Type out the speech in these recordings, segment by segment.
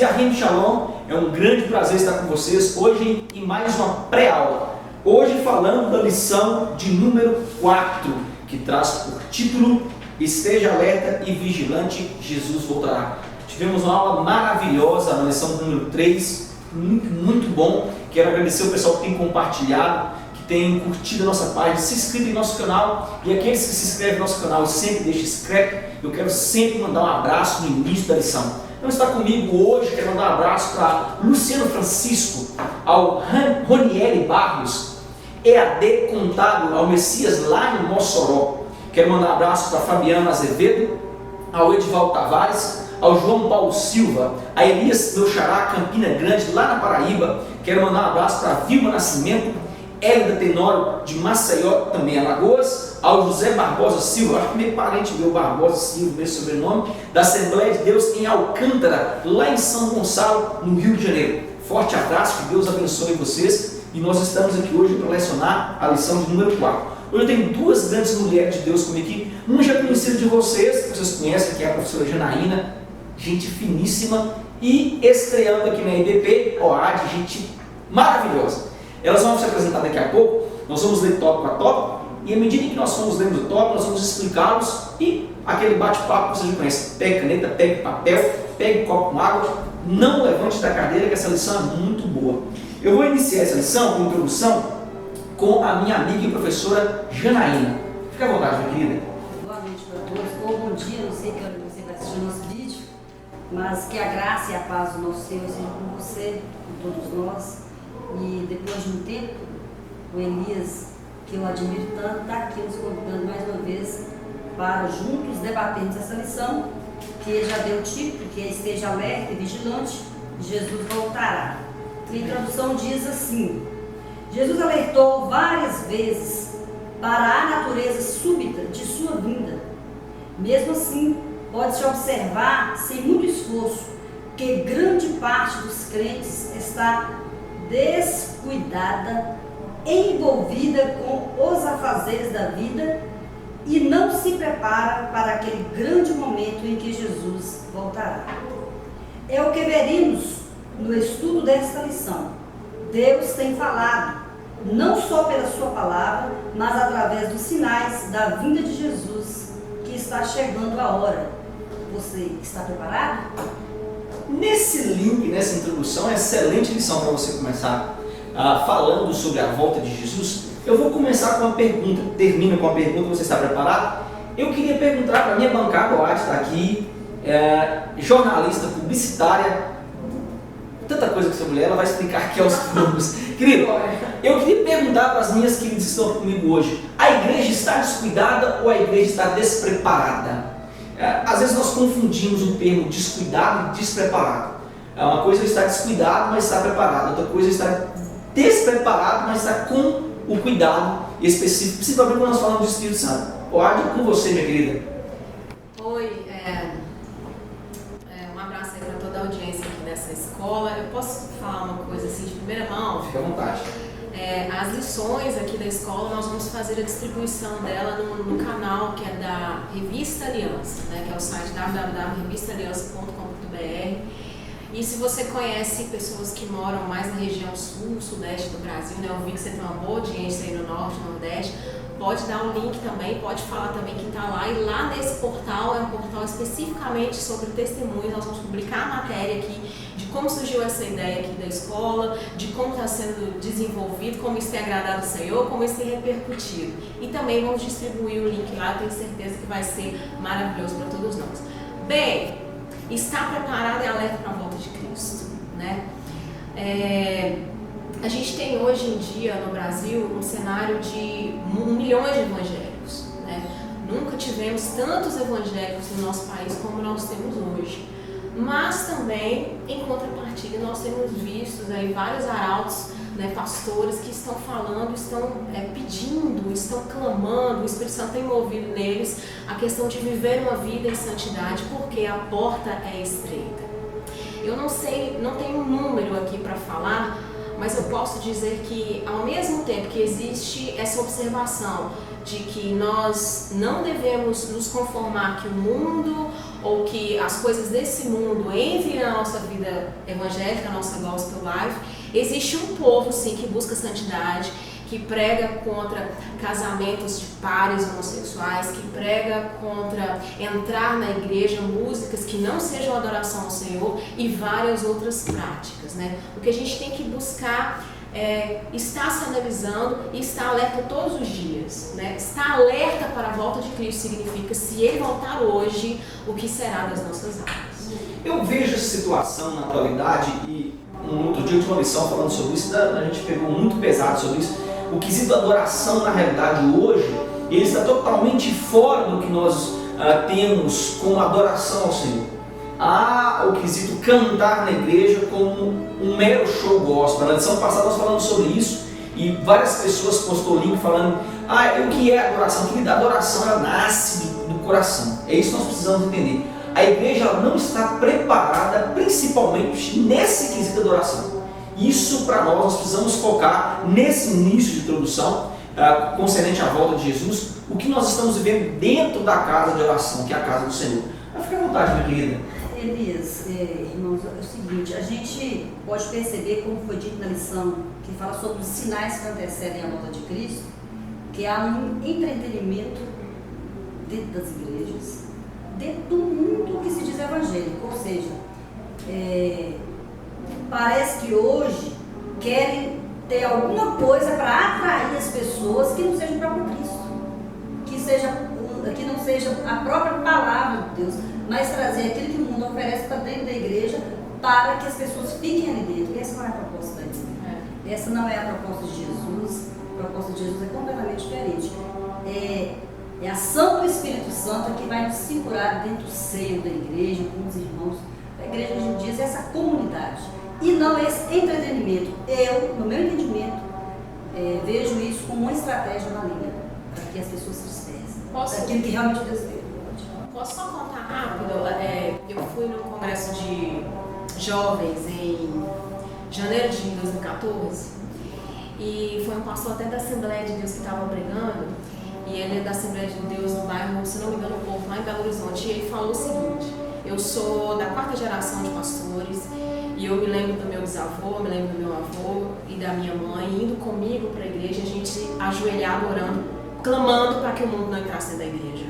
Yahim Shalom, é um grande prazer estar com vocês hoje em mais uma pré-aula. Hoje falando da lição de número 4, que traz por título Esteja alerta e vigilante, Jesus voltará. Tivemos uma aula maravilhosa na lição número 3, muito bom. Quero agradecer o pessoal que tem compartilhado, que tem curtido a nossa página, se inscrito em nosso canal, e aqueles que se inscrevem no nosso canal e sempre deixam inscrito, eu quero sempre mandar um abraço no início da lição. Então está comigo hoje, quero mandar um abraço para Luciano Francisco, ao Ronieri Barros, EAD Contábil, ao Messias lá em Mossoró. Quero mandar um abraço para Fabiano Azevedo, ao Edivaldo Tavares, ao João Paulo Silva, a Elias meu xará, Campina Grande, lá na Paraíba. Quero mandar um abraço para Vilma Nascimento, Hélida Tenório, de Maceió, também Alagoas, ao José Barbosa Silva, acho que meio parente meu, Barbosa Silva, meu sobrenome, da Assembleia de Deus em Alcântara, lá em São Gonçalo, no Rio de Janeiro. Forte abraço, que Deus abençoe vocês, e nós estamos aqui hoje para lecionar a lição de número 4. Hoje eu tenho duas grandes mulheres de Deus comigo aqui, uma já conhecida de vocês, que vocês conhecem, que é a professora Janaína, gente finíssima, e estreando aqui na IBP, OAD, gente maravilhosa. Elas vão se apresentar daqui a pouco, nós vamos ler tópico a tópico, e à medida que nós formos lendo o tópico, nós vamos explicá-los, e aquele bate-papo que vocês já conhecem, pegue caneta, pegue papel, pegue copo com água, não levante da cadeira, que essa lição é muito boa. Eu vou iniciar essa lição com introdução com a minha amiga e professora Janaína. Fique à vontade, minha querida. Boa noite para todos, ou bom dia, não sei que hora você vai assistir o nosso vídeo, mas que a graça e a paz do nosso Senhor seja com você, com todos nós. E depois de um tempo, o Elias, que eu admiro tanto, está aqui nos convidando mais uma vez para juntos debatermos essa lição, que ele já deu o título, que é Esteja alerta e vigilante, Jesus voltará. A introdução diz assim: Jesus alertou várias vezes para a natureza súbita de sua vinda. Mesmo assim, pode-se observar, sem muito esforço, que grande parte dos crentes está descuidada, envolvida com os afazeres da vida e não se prepara para aquele grande momento em que Jesus voltará. É o que veremos no estudo desta lição. Deus tem falado, não só pela sua palavra, mas através dos sinais da vinda de Jesus, que está chegando a hora. Você está preparado? Nesse link, nessa introdução, é uma excelente lição para você começar falando sobre a volta de Jesus. Eu vou começar com uma pergunta, termino com uma pergunta, você está preparado? Eu queria perguntar para a minha bancada, o Adi está aqui, jornalista, publicitária, tanta coisa que essa mulher, ela vai explicar aqui aos poucos. Querido, eu queria perguntar para as minhas queridas que estão comigo hoje, a igreja está descuidada ou a igreja está despreparada? Às vezes nós confundimos o termo descuidado e despreparado. Uma coisa é estar descuidado, mas está preparado. Outra coisa é estar despreparado, mas está com o cuidado específico, principalmente quando nós falamos do Espírito Santo. Pode com você, minha querida. Oi, um abraço aí para toda a audiência aqui dessa escola. Eu posso falar uma coisa assim de primeira mão? Fique à vontade. As lições aqui da escola, nós vamos fazer a distribuição dela no canal que é da Revista Aliança, né, que é o site www.revistaliança.com.br. E se você conhece pessoas que moram mais na região sul, sudeste do Brasil, né, eu vi que você tem uma boa audiência aí no norte, no nordeste, pode dar um link também, pode falar também quem está lá. E lá nesse portal, é um portal especificamente sobre testemunhos, nós vamos publicar a matéria aqui de como surgiu essa ideia aqui da escola, de como está sendo desenvolvido, como isso tem agradado o Senhor, como isso tem repercutido. E também vamos distribuir o link lá, eu tenho certeza que vai ser maravilhoso para todos nós. Bem, está preparado e alerta para a volta de Cristo, né? A gente tem hoje em dia no Brasil um cenário de milhões de evangélicos, né? Nunca tivemos tantos evangélicos no nosso país como nós temos hoje. Mas também, em contrapartida, nós temos visto aí vários arautos, né, pastores que estão falando, estão pedindo, estão clamando, o Espírito Santo tem movido neles a questão de viver uma vida em santidade, porque a porta é estreita. Eu não sei, não tenho um número aqui para falar, mas eu posso dizer que ao mesmo tempo que existe essa observação de que nós não devemos nos conformar que o mundo ou que as coisas desse mundo entrem na nossa vida evangélica, na nossa gospel life. Existe um povo, sim, que busca santidade, que prega contra casamentos de pares homossexuais, que prega contra entrar na igreja, músicas que não sejam adoração ao Senhor e várias outras práticas, né? O que a gente tem que buscar é estar se analisando e estar alerta todos os dias, né? Estar alerta para a volta de Cristo significa, se Ele voltar hoje, o que será das nossas almas. Eu vejo essa situação na atualidade e um outro dia eu tive uma lição falando sobre isso, a gente pegou muito pesado sobre isso. O quesito da adoração, na realidade, hoje, ele está totalmente fora do que nós temos como adoração ao Senhor. Há o quesito cantar na igreja como um mero show gospel. Na lição passada nós falamos sobre isso e várias pessoas postou link falando o que é adoração? Que a adoração ela nasce do coração. É isso que nós precisamos entender. A igreja ela não está preparada principalmente nesse quesito da adoração. Isso para nós precisamos focar nesse início de introdução concernente à volta de Jesus, o que nós estamos vivendo dentro da casa de oração, que é a casa do Senhor. Mas fica à vontade, minha querida. Elias, irmãos, é o seguinte, a gente pode perceber, como foi dito na lição, que fala sobre os sinais que antecedem a volta de Cristo, que há um entretenimento dentro das igrejas, dentro do mundo que se diz evangélico, ou seja, parece que hoje querem ter alguma coisa para atrair as pessoas que não seja o próprio Cristo, que não seja a própria palavra de Deus, mas trazer aquilo que o mundo oferece para dentro da igreja para que as pessoas fiquem ali dentro. Essa não é a proposta da igreja. Essa não é a proposta de Jesus. A proposta de Jesus é completamente diferente. É a ação do Espírito Santo que vai nos segurar dentro do seio da igreja, com os irmãos. A igreja hoje em dia é essa comunidade. E não esse entretenimento. Eu, no meu entendimento, vejo isso como uma estratégia maligna para que as pessoas se despeçam daquilo que realmente Deus veio. Posso só contar rápido? Eu fui num congresso de jovens em janeiro de 2014 e foi um pastor até da Assembleia de Deus que estava pregando, e ele é da Assembleia de Deus no bairro, se não me engano, um pouco lá em Belo Horizonte, e ele falou o seguinte: eu sou da 4ª geração de pastores e eu me lembro do meu bisavô, me lembro do meu avô e da minha mãe indo comigo para a igreja, a gente ajoelhado, orando, clamando para que o mundo não entrasse dentro da igreja.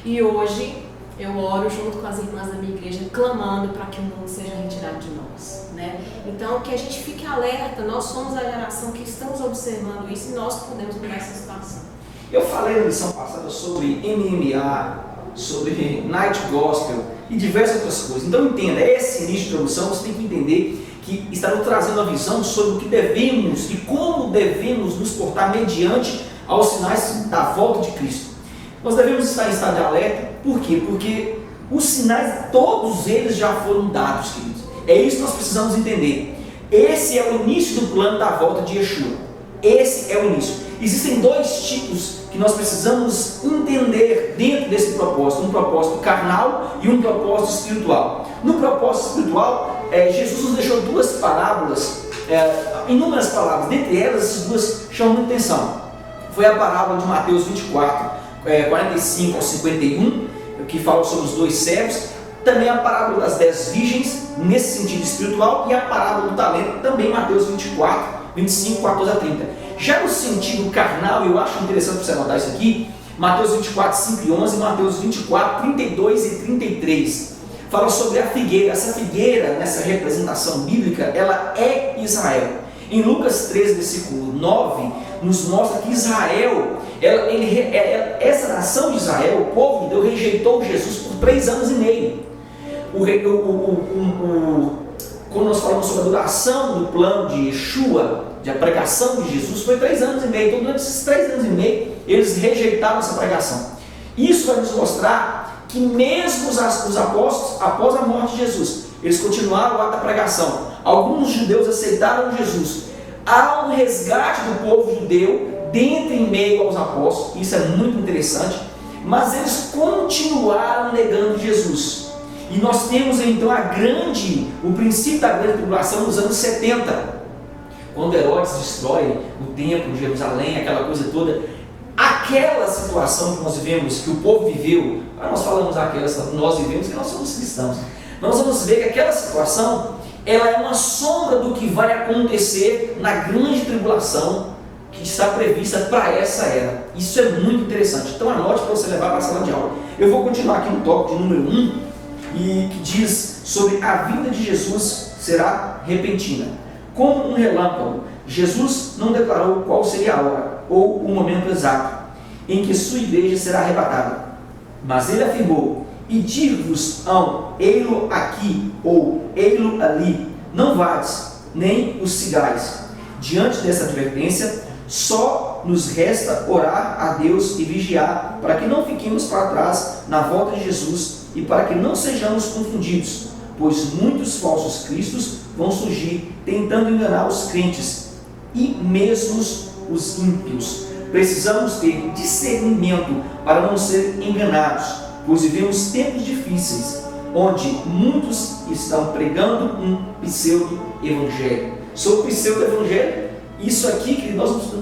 E hoje eu oro junto com as irmãs da minha igreja, clamando para que o mundo seja retirado de nós, né? Então, que a gente fique alerta, nós somos a geração que estamos observando isso e nós podemos mudar essa situação. Eu falei na lição passada sobre MMA, sobre Night Gospel e diversas outras coisas. Então entenda, esse início de introdução você tem que entender que está nos trazendo a visão sobre o que devemos e como devemos nos portar mediante aos sinais da volta de Cristo. Nós devemos estar em estado de alerta, por quê? Porque os sinais, todos eles já foram dados, queridos. É isso que nós precisamos entender. Esse é o início do plano da volta de Yeshua. Esse é o início. Existem dois tipos que nós precisamos entender dentro desse propósito. Um propósito carnal e um propósito espiritual. No propósito espiritual, Jesus nos deixou duas parábolas, inúmeras palavras. Dentre elas, essas duas chamam muita atenção. Foi a parábola de Mateus 24, 45 ao 51, que fala sobre os dois servos. Também a parábola das 10 virgens, nesse sentido espiritual. E a parábola do talento, também Mateus 24, 25, 14 a 30. Já no sentido carnal, eu acho interessante você anotar isso aqui, Mateus 24, 5 e 11, Mateus 24, 32 e 33. Fala sobre a figueira. Essa figueira, nessa representação bíblica, ela é Israel. Em Lucas 13, versículo 9, nos mostra que Israel, essa nação de Israel, o povo de Deus, rejeitou Jesus por 3 anos e meio. Quando nós falamos sobre a duração do plano de Yeshua, de a pregação de Jesus, foi 3 anos e meio. Então, durante esses 3 anos e meio, eles rejeitaram essa pregação. Isso vai nos mostrar que mesmo os apóstolos, após a morte de Jesus, eles continuaram o ato da pregação. Alguns judeus aceitaram Jesus. Há um resgate do povo judeu dentro e em meio aos apóstolos. Isso é muito interessante. Mas eles continuaram negando Jesus. E nós temos então o princípio da grande tribulação nos anos 70. Quando Herodes destrói o templo de Jerusalém, aquela coisa toda. aquela situação que nós vivemos, que o povo viveu, nós falamos aquela situação que nós vivemos, que nós somos cristãos, nós vamos ver que aquela situação, ela é uma sombra do que vai acontecer na grande tribulação que está prevista para essa era. Isso é muito interessante. Então anote para você levar para a sala de aula. Eu vou continuar aqui no tópico de número 1, e que diz sobre a vinda de Jesus será repentina. Como um relâmpago, Jesus não declarou qual seria a hora ou o momento exato em que sua igreja será arrebatada. Mas ele afirmou: e digo-vos-ão, ei-lo aqui ou ei-lo ali, não vades, nem os sigais. Diante dessa advertência, só nos resta orar a Deus e vigiar, para que não fiquemos para trás na volta de Jesus e para que não sejamos confundidos, pois muitos falsos cristos vão surgir tentando enganar os crentes e mesmo os ímpios. Precisamos ter discernimento para não ser enganados, pois vivemos tempos difíceis, onde muitos estão pregando um pseudo-evangelho. Sobre o pseudo-evangelho, isso aqui que nós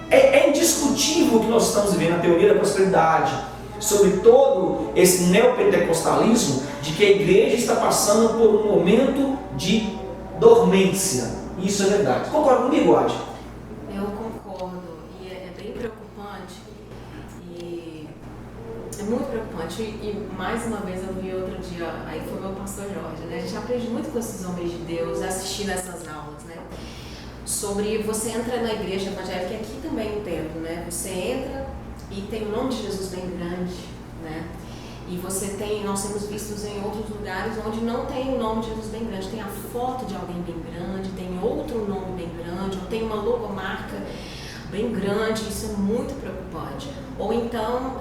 é indiscutível que nós estamos vivendo, a teoria da prosperidade, sobre todo esse neopentecostalismo, de que a igreja está passando por um momento de dormência. Isso é verdade. Concorda comigo, Adi? Eu concordo, e é bem preocupante, e é muito preocupante, e mais uma vez eu vi outro dia, aí foi meu pastor Jorge, né? A gente aprende muito com esses homens de Deus, assistindo essas aulas, né? Sobre você entra na igreja evangélica, aqui também entendo, né? Você entra e tem o nome de Jesus bem grande, né? E você tem, nós temos vistos em outros lugares onde não tem o nome de Jesus bem grande, tem a foto de alguém bem grande, tem outro nome bem grande, ou tem uma logomarca bem grande. Isso é muito preocupante. Ou então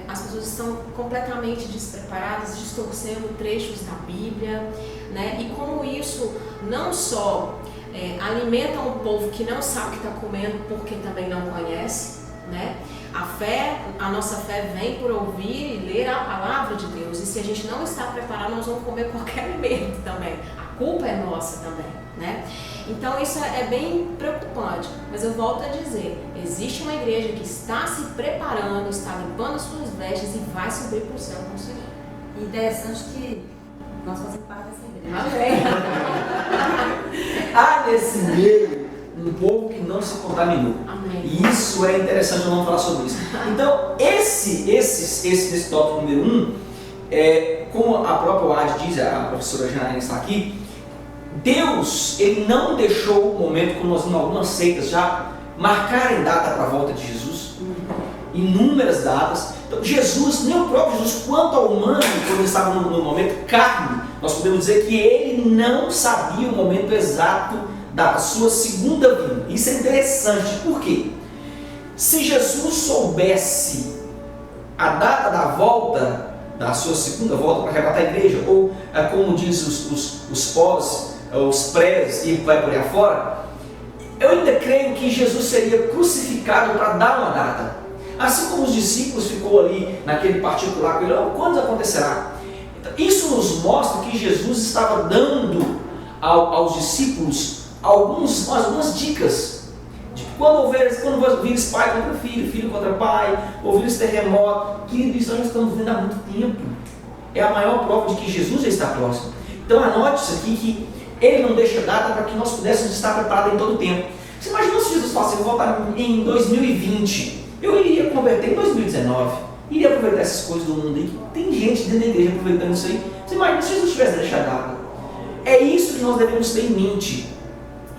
as pessoas estão completamente despreparadas, distorcendo trechos da Bíblia, né? E como isso não só alimenta um povo que não sabe o que está comendo porque também não conhece, né? A nossa fé vem por ouvir e ler a palavra de Deus, e se a gente não está preparado, nós vamos comer qualquer alimento também. A culpa é nossa também, né? Então isso é bem preocupante, mas eu volto a dizer, existe uma igreja que está se preparando, está limpando as suas vestes e vai subir para o céu com o Senhor. Interessante que nós fazemos parte dessa igreja. Amém. Há nesse meio um povo que não se contaminou. Amém. E isso é interessante, eu não falar sobre isso. Então, esse tópico número 1, como a própria Wade diz, a professora Janaína está aqui, Deus, ele não deixou o momento, como nós vimos algumas seitas já marcarem data para a volta de Jesus, inúmeras datas. Então, Jesus, nem o próprio Jesus, quanto ao humano, quando ele estava no momento carne, nós podemos dizer que ele não sabia o momento exato da sua segunda vinda. Isso é interessante, por quê? Se Jesus soubesse a data da volta, da sua segunda volta para arrebatar a igreja, ou como diz os pós, os prés e vai por aí afora, eu ainda creio que Jesus seria crucificado para dar uma data. Assim como os discípulos ficou ali naquele particular com ele, quando acontecerá? Então, isso nos mostra que Jesus estava dando aos discípulos algumas dicas de que quando vires pai contra filho, filho contra pai, ouvires terremoto, querido, isso nós estamos vendo há muito tempo. É a maior prova de que Jesus já está próximo. Então anote isso aqui, que ele não deixa data para que nós pudéssemos estar preparados em todo o tempo. Você imagina se Jesus falasse, eu vou voltar em 2020, eu iria converter em 2019, iria aproveitar essas coisas do mundo aí, tem gente dentro da igreja aproveitando isso aí. Você imagina se Jesus tivesse deixado data. É isso que nós devemos ter em mente,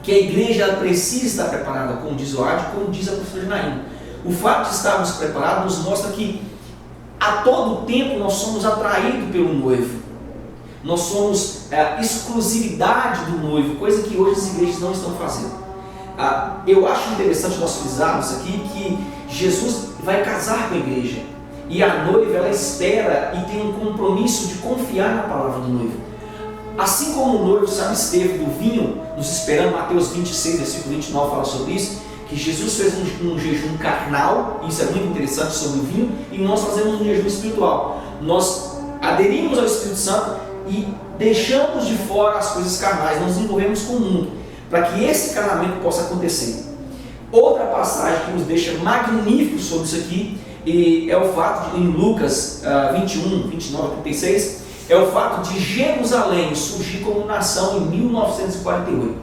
que a igreja precisa estar preparada, como diz o Adi, como diz a professora Janaína. O fato de estarmos preparados nos mostra que a todo tempo nós somos atraídos pelo noivo. Nós somos exclusividade do noivo, coisa que hoje as igrejas não estão fazendo. Eu acho interessante nós frisarmos aqui que Jesus vai casar com a igreja, e a noiva ela espera e tem um compromisso de confiar na palavra do noivo. Assim como o noivo se absteve do vinho, nos esperando, Mateus 26, versículo 29 fala sobre isso, que Jesus fez um jejum carnal, isso é muito interessante sobre o vinho, e nós fazemos um jejum espiritual. Nós aderimos ao Espírito Santo e deixamos de fora as coisas carnais, nós nos envolvemos com o mundo, para que esse casamento possa acontecer. Outra passagem que nos deixa magníficos sobre isso aqui e é o fato de, em Lucas 21, 29, 36, é o fato de Jerusalém surgir como nação em 1948.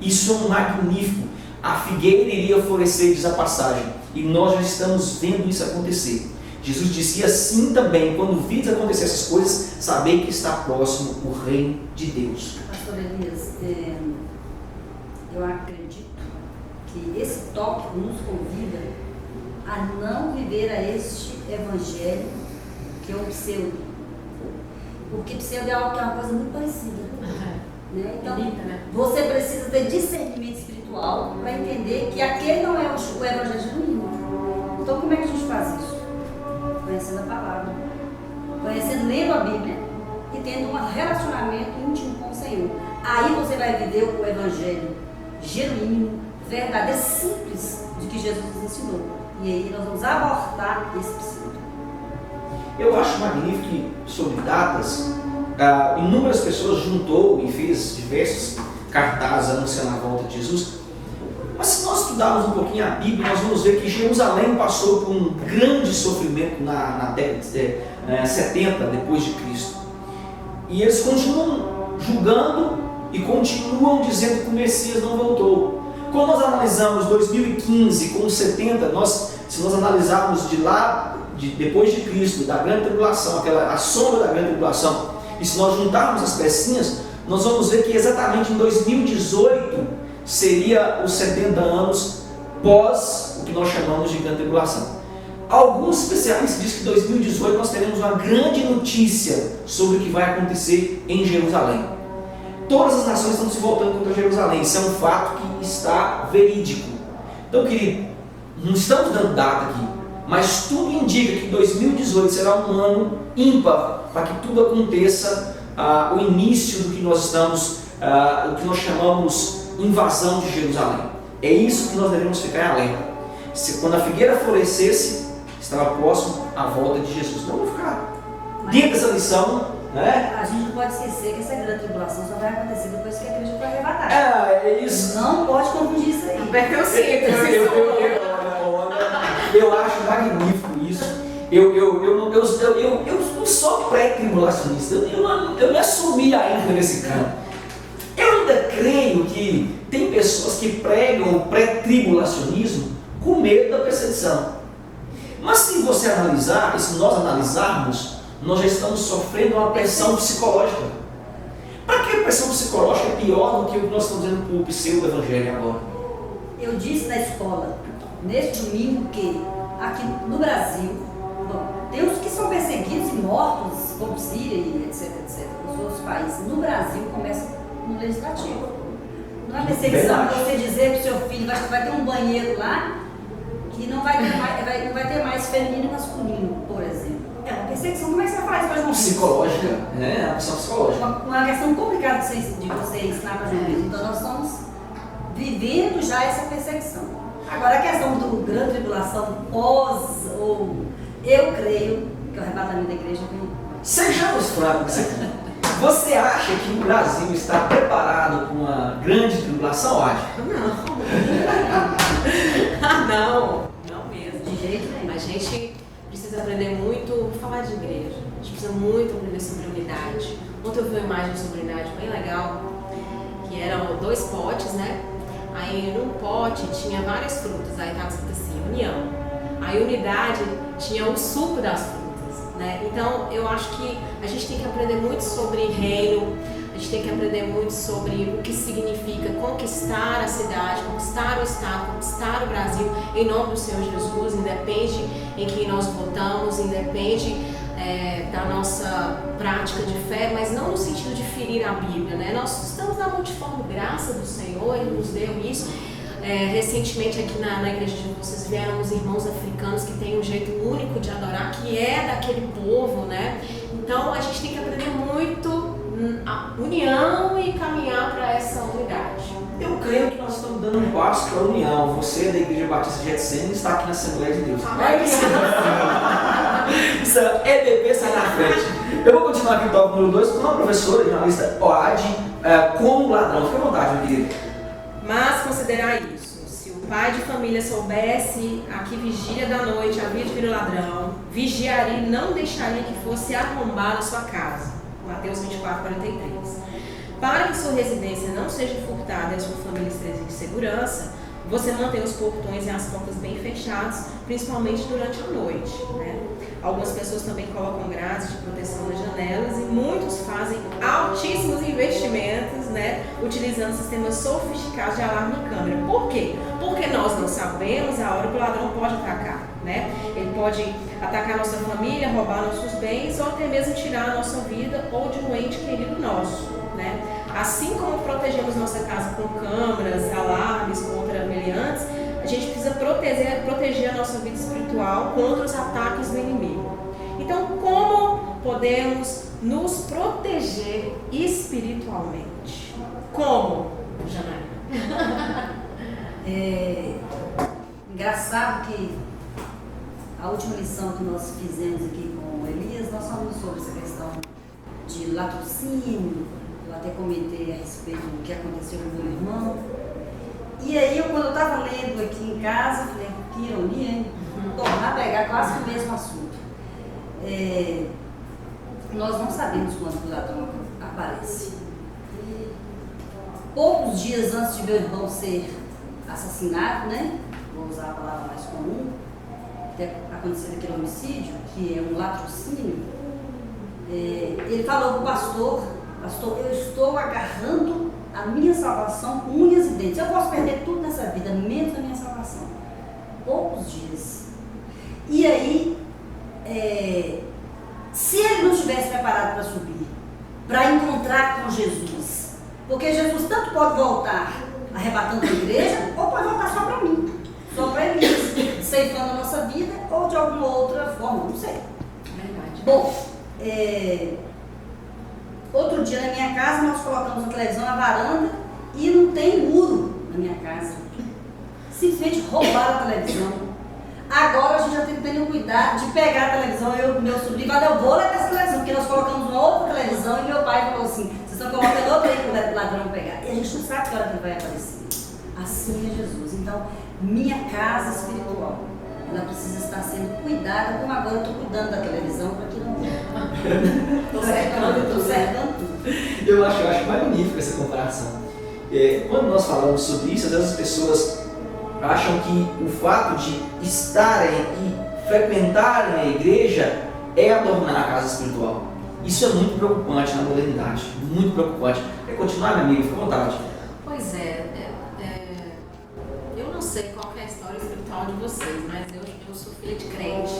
Isso é um magnífico. A figueira iria florescer, diz a passagem, e nós já estamos vendo isso acontecer. Jesus disse assim também: quando vides acontecer essas coisas, sabei que está próximo o reino de Deus. Pastor Elias, eu acredito que esse tópico nos convida a não viver a este evangelho que é o pseudo. Porque pseudo é algo que é uma coisa muito parecida. Né? Então, você precisa ter discernimento espiritual para entender que aquele não é o evangelho genuíno. Então, como é que a gente faz isso? Conhecendo a palavra, conhecendo, lendo a Bíblia e tendo um relacionamento íntimo com o Senhor. Aí você vai viver o evangelho genuíno, verdadeiro, simples de que Jesus nos ensinou. E aí nós vamos abortar esse pseudo. Eu acho magnífico que, sobre datas, inúmeras pessoas juntou e fez diversos cartazes anunciando a volta de Jesus. Mas se nós estudarmos um pouquinho a Bíblia, nós vamos ver que Jerusalém passou por um grande sofrimento na década de 70 depois de Cristo. E eles continuam julgando e continuam dizendo que o Messias não voltou. Quando nós analisamos 2015 com 70, se nós analisarmos de lá, depois de Cristo, da grande tribulação, a sombra da grande tribulação, e se nós juntarmos as pecinhas, nós vamos ver que exatamente em 2018 seria os 70 anos pós o que nós chamamos de grande tribulação. Alguns especialistas dizem que em 2018 nós teremos uma grande notícia sobre o que vai acontecer em Jerusalém. Todas as nações estão se voltando contra Jerusalém, isso é um fato que está verídico. Então, querido, não estamos dando data aqui, mas tudo indica que 2018 será um ano ímpar para que tudo aconteça, o início do que nós estamos, o que nós chamamos invasão de Jerusalém. É isso que nós devemos ficar alerta. Se quando a figueira florescesse, estava próximo à volta de Jesus. Não vamos ficar dentro dessa lição, né? A gente não pode esquecer que essa grande tribulação só vai acontecer depois que a igreja foi arrebatada. É isso. Não pode confundir isso aí. Aperta o cinto. Eu acho magnífico isso. Eu não sou pré-tribulacionista. Eu me assumi ainda nesse campo. Eu ainda creio que tem pessoas que pregam o pré-tribulacionismo com medo da perseguição. Mas se você analisar, e se nós analisarmos, nós já estamos sofrendo uma pressão psicológica. Para que a pressão psicológica é pior do que o que nós estamos dizendo para o pseudo-evangelho agora? Eu disse na escola, neste domingo, que aqui no Brasil, tem os que são perseguidos e mortos, como Síria e etc, nos outros países. No Brasil começa no legislativo. Não é perseguição para você dizer para o seu filho, vai ter um banheiro lá que não vai ter mais feminino e masculino, por exemplo. É uma perseguição. Como é que você faz para João Vitor? Psicológica, né? É uma questão psicológica. Uma questão complicada de você ensinar para João Vitor. Então nós estamos vivendo já essa perseguição. Agora a questão do grande tribulação eu creio que o arrebatamento da igreja vem. Sejamos francos aqui. Você acha que o Brasil está preparado para uma grande tribulação, Adi? Não mesmo. De jeito nenhum. A gente precisa aprender muito a falar de igreja. A gente precisa muito aprender sobre unidade. Ontem eu vi uma imagem sobre unidade bem legal, que eram 2 potes, né? Aí num pote tinha várias frutas, aí estava escrito assim, união. Aí unidade tinha o suco das frutas, né? Então eu acho que a gente tem que aprender muito sobre reino, a gente tem que aprender muito sobre o que significa conquistar a cidade, conquistar o estado, conquistar o Brasil em nome do Senhor Jesus, independe em quem nós votamos, independe da nossa prática de fé, mas não no sentido de ferir a Bíblia, né? Nós estamos na multiforme graça do Senhor, Ele nos deu isso. Recentemente aqui na igreja de vocês vieram os irmãos africanos que têm um jeito único de adorar, que é daquele povo, né? Então a gente tem que aprender muito a união e caminhar para essa unidade. Eu creio que nós estamos dando um passo para a união. Você da Igreja Batista de Getsemane está aqui na Assembleia de Deus. Isso é EDP sai na frente. Eu vou continuar aqui no tópico número 2 com a professora jornalista Oad como ladrão. Fique à vontade, meu querido. Mas considerar isso, se o o pai de família soubesse a que vigília da noite havia de vir o ladrão, vigiaria e não deixaria que fosse arrombada a sua casa. Mateus 24:43. Para que sua residência não seja furtada e a sua família esteja em segurança, você mantém os portões e as portas bem fechados, principalmente durante a noite, né? Algumas pessoas também colocam grades de proteção nas janelas e muitos fazem altíssimos investimentos, né, utilizando sistemas sofisticados de alarme e câmera. Por quê? Porque nós não sabemos a hora que o ladrão pode atacar, né? Ele pode atacar nossa família, roubar nossos bens ou até mesmo tirar a nossa vida ou de um ente querido nosso, né? Assim como protegemos nossa casa com câmeras, alarmes contra meliantes, a gente precisa proteger a nossa vida espiritual contra os ataques do inimigo. Então, como podemos nos proteger espiritualmente? Como, Janaína? Engraçado que a última lição que nós fizemos aqui com o Elias, nós falamos sobre essa questão de latrocínio. Eu até comentei a respeito do que aconteceu com o meu irmão. E aí, quando eu estava lendo aqui em casa, falei, que ironia, hein? Tornar a pegar quase o mesmo assunto. Nós não sabemos quando o ladrão aparece. Poucos dias antes de meu irmão ser assassinado, né? Vou usar a palavra mais comum, ter acontecido aquele homicídio, que é um latrocínio. Ele falou para o pastor, eu estou agarrando a minha salvação com unhas e dentes. Eu posso perder tudo nessa vida, menos a minha salvação. Poucos dias. E aí, se ele não estivesse preparado para subir, para encontrar com Jesus, porque Jesus tanto pode voltar arrebatando a igreja, ou pode voltar só para mim, só para ele, ceifando a nossa vida, ou de alguma outra forma, não sei. Verdade. Bom, outro dia na minha casa nós colocamos a televisão na varanda e não tem muro na minha casa. Simplesmente roubaram a televisão. Agora a gente já tem que ter o cuidado de pegar a televisão. Eu, meu sobrinho, eu vou levar essa televisão, porque nós colocamos uma outra televisão e meu pai falou assim, vocês estão colocando outra aí para o ladrão pegar. E a gente não sabe que hora que ele vai aparecer. Assim é Jesus. Então, minha casa espiritual, ela precisa estar sendo cuidada, como agora eu estou cuidando da televisão para que não... Estou cercando tudo. Eu acho magnífica essa comparação. Quando nós falamos sobre isso, às vezes as pessoas acham que o fato de estarem e frequentarem a igreja é adornar a casa espiritual. Isso é muito preocupante na modernidade, muito preocupante. Quer continuar, minha amiga? Fica à vontade. Pois eu não sei qual é a história espiritual de vocês, mas eu sou filha de crente.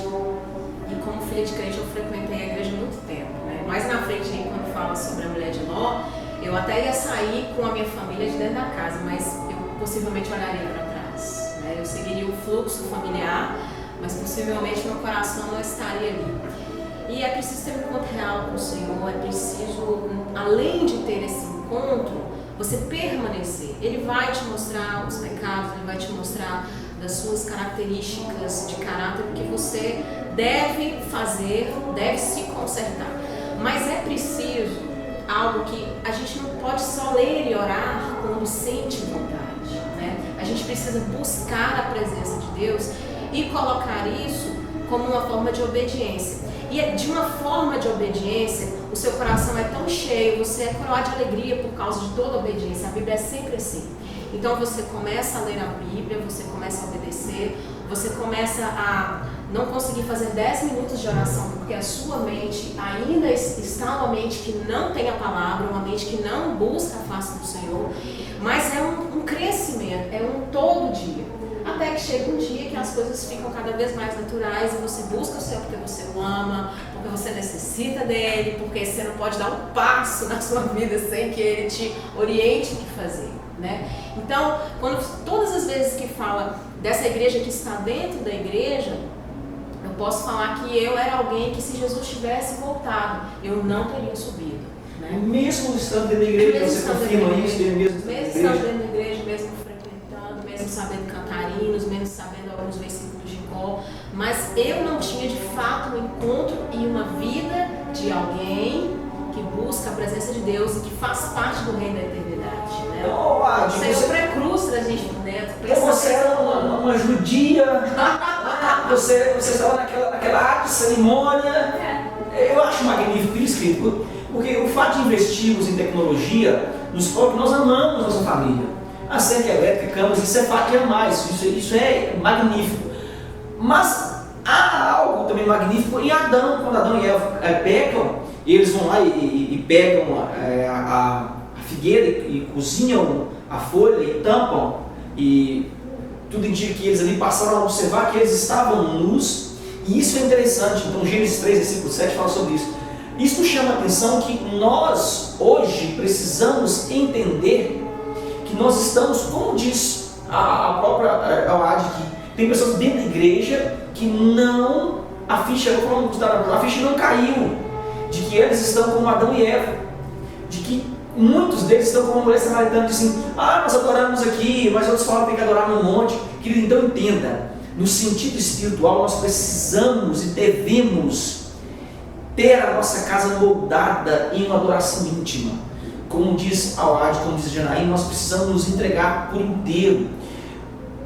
E como filha de crente eu frequentei a igreja há muito tempo, né? Mais na frente aí, quando fala sobre a mulher de Ló, eu até ia sair com a minha família de dentro da casa, mas eu possivelmente olharia para trás, né? Eu seguiria o fluxo familiar, mas possivelmente meu coração não estaria ali. E é preciso ter um encontro real com o Senhor, é preciso, além de ter esse encontro, você permanecer. Ele vai te mostrar os pecados, ele vai te mostrar das suas características de caráter que você deve fazer, deve se consertar. Mas é preciso algo que a gente não pode só ler e orar quando sente vontade, né? A gente precisa buscar a presença de Deus e colocar isso como uma forma de obediência. E de uma forma de obediência, o seu coração é tão cheio, você é coroado de alegria por causa de toda a obediência. A Bíblia é sempre assim. Então você começa a ler a Bíblia, você começa a obedecer, você começa a não conseguir fazer 10 minutos de oração, porque a sua mente ainda está uma mente que não tem a palavra, uma mente que não busca a face do Senhor, mas é um crescimento, é um todo dia. Até que chega um dia que as coisas ficam cada vez mais naturais e você busca o Senhor porque você o ama, porque você necessita dele, porque você não pode dar um passo na sua vida sem que ele te oriente o que fazer, né? Então, todas as vezes que fala dessa igreja que está dentro da igreja, eu posso falar que eu era alguém que, se Jesus tivesse voltado, eu não teria subido, né? Mesmo estando dentro da igreja, você confirma isso, mesmo estando dentro da igreja, mesmo frequentando, mesmo sabendo cantarinos, mesmo sabendo alguns versículos de cor, mas eu não tinha de fato um encontro e uma vida de alguém que busca a presença de Deus e que faz parte do reino da eternidade. Né? Então, Adi, O Senhor precruza da gente por dentro. Então você era uma judia, você estava naquela arte de cerimônia. Eu acho magnífico isso, querido, porque o fato de investirmos em tecnologia nos prova que nós amamos nossa família. A cerca elétrica, camas, isso é fato de amar, isso é magnífico. Mas há algo também magnífico em Adão, quando Adão e Eva pecam, eles vão lá e pegam a figueira e cozinham a folha e tampam, e tudo indica que eles ali passaram a observar que eles estavam nus, e isso é interessante. Então Gênesis 3, versículo 7 fala sobre isso. Isso chama a atenção que nós hoje precisamos entender que nós estamos, como diz a própria Adi, que tem pessoas dentro da igreja que não, a ficha não caiu, de que eles estão como Adão e Eva, de que muitos deles estão como a mulher samaritana, dizem, nós adoramos aqui, mas outros falam que tem que adorar no monte. Querido, então entenda, no sentido espiritual nós precisamos e devemos ter a nossa casa moldada em uma adoração íntima. Como diz Adi, como diz Janaína, nós precisamos nos entregar por inteiro.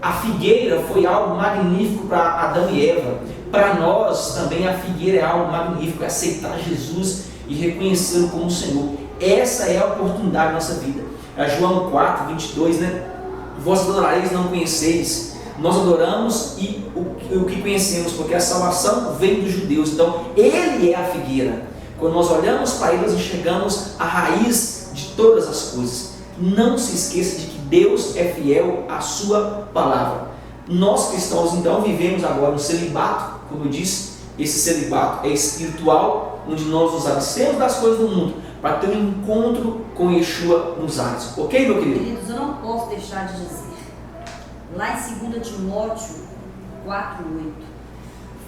A figueira foi algo magnífico para Adão e Eva. Para nós também a figueira é algo magnífico, é aceitar Jesus e reconhecê-lo como Senhor. Essa é a oportunidade da nossa vida. João 4, 22, né? Vós adorareis, não conheceis. Nós adoramos e o que conhecemos, porque a salvação vem dos judeus. Então, Ele é a figueira. Quando nós olhamos para Ele, nós enxergamos a raiz de todas as coisas. Não se esqueça de que Deus é fiel à sua palavra. Nós cristãos, então, vivemos agora um celibato, como eu disse. Esse celibato é espiritual, onde nós nos abstemos das coisas do mundo, para ter um encontro com Yeshua nos ares. Ok, meu querido? Queridos, eu não posso deixar de dizer, lá em 2 Timóteo 4:8,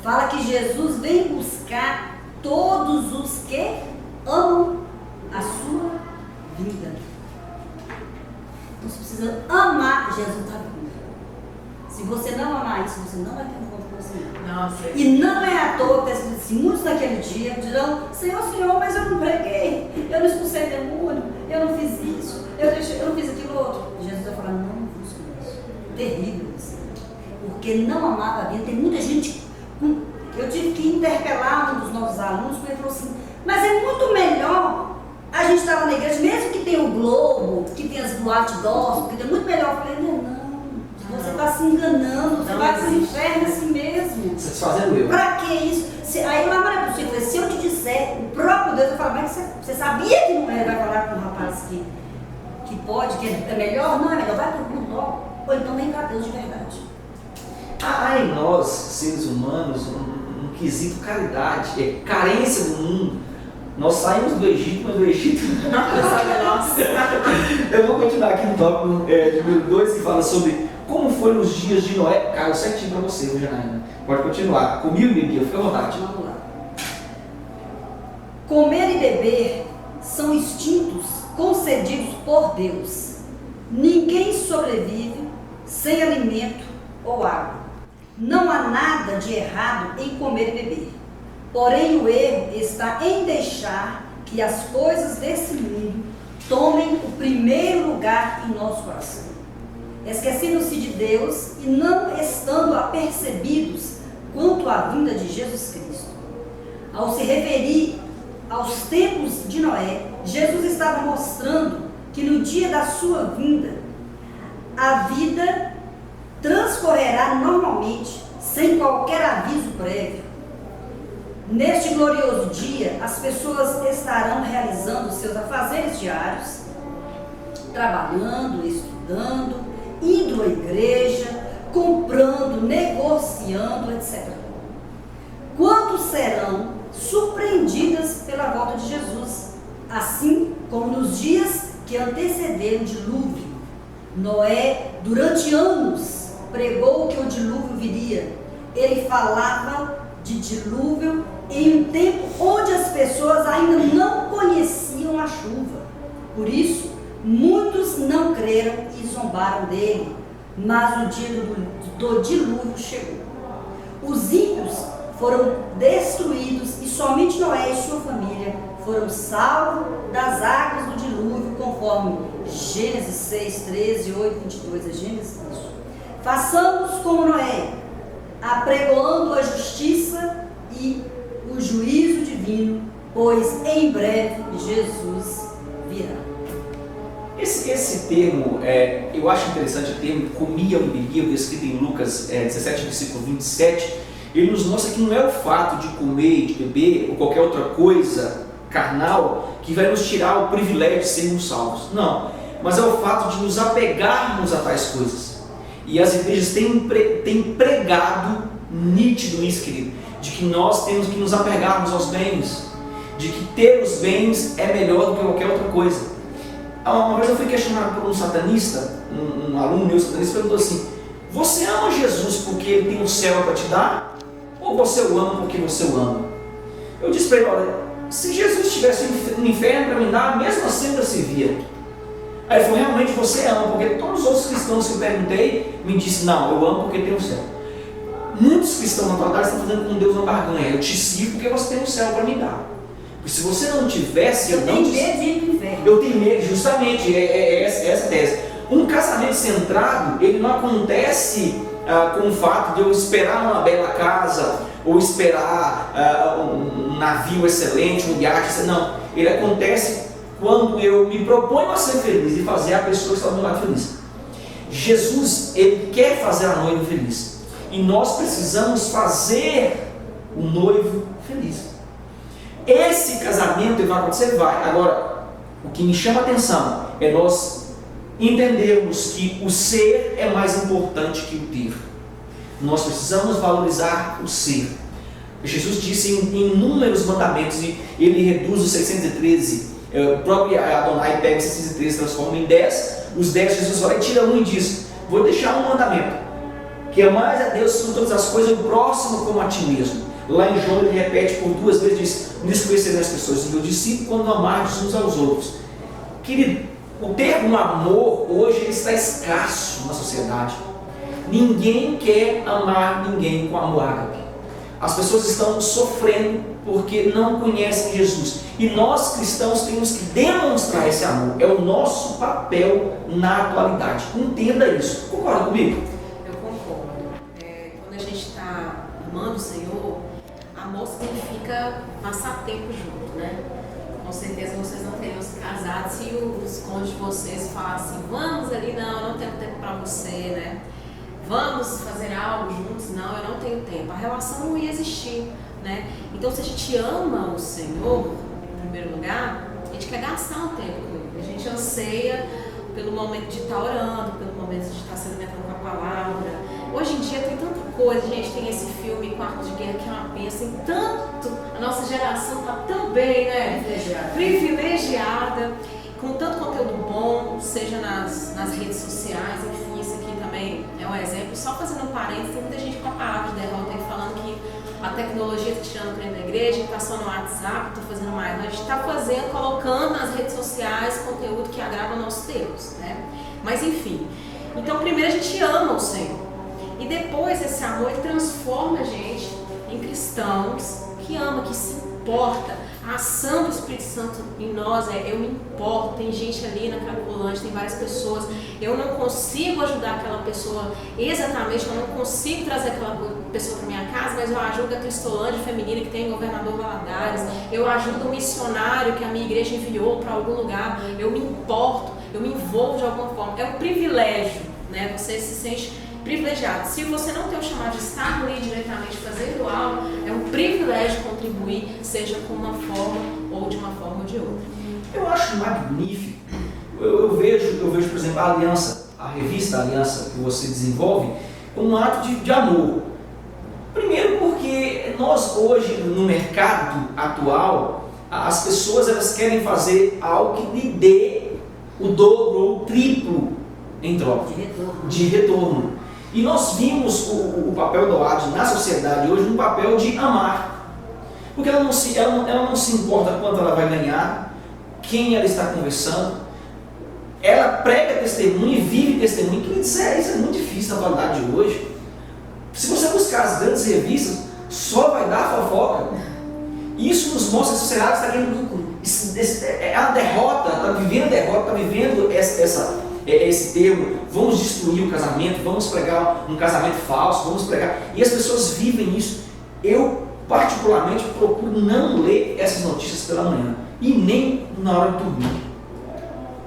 fala que Jesus vem buscar todos os que amam a sua vida. Você precisa amar Jesus da vida. Se você não amar isso, você não vai ter um encontro com o Senhor. Nossa. E não é à toa que assim, muitos naquele dia dirão, Senhor, mas eu não preguei, eu não expulsei demônio, eu não fiz isso, eu não fiz aquilo outro. Jesus vai falar, não vos conheço. Terrível isso. Porque não amava a vida. Tem muita gente, eu tive que interpelar um dos nossos alunos, porque ele falou assim, mas é muito melhor a gente estar na igreja, mesmo que tenha o Globo, que tenha as boates gospel, que é muito melhor. Eu falei, não. Você está se enganando, você vai para o inferno assim mesmo. Satisfazendo eu. Para que isso? Aí lá não é possível. Se eu te disser, o próprio Deus vai falar, mas você sabia que não é? Vai falar com um rapaz que pode, que é melhor? Não é melhor, vai para o mundo logo. Ou então vem para Deus de verdade. Há em nós, seres humanos, um quesito caridade, é carência do mundo. Nós saímos do Egito, mas do Egito... Nossa. Eu vou continuar aqui no tópico de número 2, que fala sobre como foi nos dias de Noé. Caiu certinho para você, Janaína. Pode continuar. Comigo, Bebia, fica à vontade. Vamos lá. Comer e beber são instintos concedidos por Deus. Ninguém sobrevive sem alimento ou água. Não há nada de errado em comer e beber. Porém, o erro está em deixar que as coisas desse mundo tomem o primeiro lugar em nosso coração, esquecendo-se de Deus e não estando apercebidos quanto à vinda de Jesus Cristo. Ao se referir aos tempos de Noé, Jesus estava mostrando que no dia da sua vinda, a vida transcorrerá normalmente, sem qualquer aviso prévio. Neste glorioso dia, as pessoas estarão realizando seus afazeres diários, trabalhando, estudando, indo à igreja, comprando, negociando, etc. Quantos serão surpreendidas pela volta de Jesus, assim como nos dias que antecederam o dilúvio? Noé, durante anos, pregou que o dilúvio viria. Ele falava de dilúvio em um tempo onde as pessoas ainda não conheciam a chuva. Por isso, muitos não creram e zombaram dele, mas o dia do dilúvio chegou. Os ímpios foram destruídos e somente Noé e sua família foram salvos das águas do dilúvio, conforme Gênesis 6, 13, 8, 22, é Gênesis. Façamos como Noé, apregoando a justiça e o juízo divino, pois em breve Jesus virá. Esse termo, eu acho interessante o termo comiam e bebiam, descrito em Lucas 17, versículo 27. Ele nos mostra que não é o fato de comer, de beber ou qualquer outra coisa carnal que vai nos tirar o privilégio de sermos salvos. Não, mas é o fato de nos apegarmos a tais coisas. E as igrejas têm pregado nítido isso, querido, de que nós temos que nos apegarmos aos bens, de que ter os bens é melhor do que qualquer outra coisa. Uma vez eu fui questionado por um satanista, um aluno meu satanista, perguntou assim: você ama Jesus porque ele tem um céu para te dar? Ou você o ama porque você o ama? Eu disse para ele: olha, se Jesus tivesse um inferno para me dar, mesmo assim eu servia. Aí ele falou: realmente você ama, porque todos os outros cristãos que eu perguntei me disseram: não, eu amo porque tem o céu. Muitos cristãos na atualidade estão fazendo com Deus uma barganha: eu te sirvo porque você tem o céu para me dar. Porque se você não tivesse, eu tenho medo de ir para o inferno. Eu tenho medo, justamente, essa tese. Um casamento centrado, ele não acontece com o fato de eu esperar uma bela casa, ou esperar um navio excelente, um iate, não. Ele acontece quando eu me proponho a ser feliz e fazer a pessoa que está do meu lado feliz. Jesus, ele quer fazer a noiva feliz. E nós precisamos fazer o noivo feliz. Esse casamento vai acontecer? Vai. Agora, o que me chama a atenção é nós entendermos que o ser é mais importante que o ter. Nós precisamos valorizar o ser. Jesus disse em inúmeros mandamentos, e ele reduz os 613, o próprio Adonai pega os 613, transforma em 10, os 10 Jesus vai e tira um e diz: vou deixar um mandamento, que amais a Deus sobre todas as coisas, o próximo como a ti mesmo. Lá em João ele repete por 2 vezes, diz: nisso conhecerão as pessoas, meu discípulo, quando amarmos uns aos outros. Querido, o termo amor hoje ele está escasso na sociedade. Ninguém quer amar ninguém com amor ágape. As pessoas estão sofrendo porque não conhecem Jesus. E nós cristãos temos que demonstrar esse amor. É o nosso papel na atualidade. Entenda isso. Concorda comigo? Eu concordo. Quando a gente está amando o Senhor, amor significa passar tempo junto, né? Com certeza vocês não teriam se casado se os cônjuges de vocês falassem: vamos ali, não, eu não tenho tempo para você, né? Vamos fazer algo juntos, não, eu não tenho tempo. A relação não ia existir, né? Então, se a gente ama o Senhor, em primeiro lugar, a gente quer gastar um tempo com Ele. A gente anseia pelo momento de estar orando, pelo momento de estar se alimentando com a palavra. Hoje em dia tem tanta coisa, gente, tem esse filme Quarto de Guerra que é uma bênção, tem tanto, a nossa geração está tão bem, né? Privilegiada, com tanto conteúdo bom, seja nas redes sociais, enfim, isso aqui também é um exemplo. Só fazendo um parênteses, tem muita gente com a palavra de derrota aí falando que a tecnologia está tirando o crente da igreja, que está só no WhatsApp, está fazendo mais. A gente está fazendo, colocando nas redes sociais conteúdo que agrada ao nosso Deus, né? Mas enfim, então primeiro a gente ama o Senhor. E depois esse amor ele transforma a gente em cristãos que amam, que se importa. A ação do Espírito Santo em nós eu me importo. Tem gente ali na Cracolândia, tem várias pessoas. Eu não consigo ajudar aquela pessoa exatamente, eu não consigo trazer aquela pessoa para minha casa, mas eu ajudo a Cristolândia feminina que tem em Governador Valadares. Eu ajudo o missionário que a minha igreja enviou para algum lugar. Eu me importo, eu me envolvo de alguma forma. É um privilégio, né? Você se sente privilegiado. Se você não tem o chamado de estar ali diretamente fazendo algo, é um privilégio contribuir, seja com uma forma ou de uma forma ou de outra. Eu acho magnífico. Eu vejo, por exemplo, a Aliança, a revista Aliança que você desenvolve, um ato de amor. Primeiro porque nós hoje, no mercado atual, as pessoas elas querem fazer algo que lhe dê o dobro ou o triplo em troca de retorno. E nós vimos o papel do AD na sociedade hoje no papel de amar. Porque ela não se importa quanto ela vai ganhar, quem ela está conversando. Ela prega testemunho e vive testemunho. Quem disser isso é muito difícil na atualidade de hoje. Se você buscar as grandes revistas, só vai dar fofoca. Isso nos mostra que a sociedade está querendo, é a derrota, está vivendo a derrota, está vivendo esse termo, vamos destruir o casamento, vamos pregar um casamento falso, vamos pregar, e as pessoas vivem isso. Eu particularmente procuro não ler essas notícias pela manhã, e nem na hora de dormir.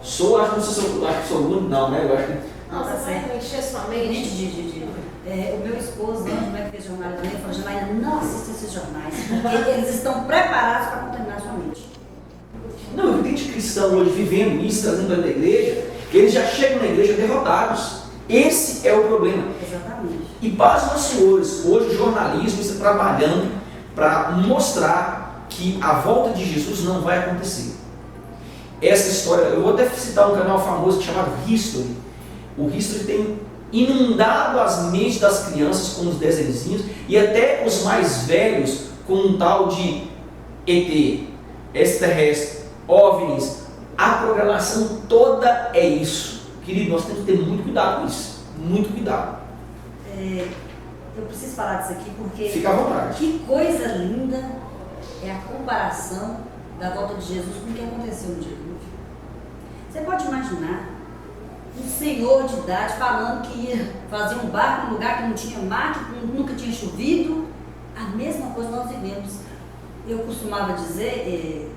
Acho que sou o único, não, né? Eu acho que... Nossa, você vai encher sua mente. O meu esposo, né, como é que fez jornal também, falou: Janaína, não assista esses jornais, porque eles estão preparados para contaminar sua mente. Não, eu tenho de cristão hoje vivendo isso, trazendo para a igreja, eles já chegam na igreja derrotados. Esse é o problema. Exatamente. E paz aos senhores, hoje o jornalismo está trabalhando para mostrar que a volta de Jesus não vai acontecer. Essa história, eu vou até citar um canal famoso chamado History. O History tem inundado as mentes das crianças com os desenhinhos e até os mais velhos com um tal de ET, extraterrestre, OVNIs. A programação toda é isso. Querido, nós temos que ter muito cuidado com isso. Muito cuidado. Eu preciso falar disso aqui porque... Fica à vontade. Que coisa linda é a comparação da volta de Jesus com o que aconteceu no dilúvio. Você pode imaginar um senhor de idade falando que ia fazer um barco num lugar que não tinha mar, que nunca tinha chovido. A mesma coisa nós vivemos. Eu costumava dizer,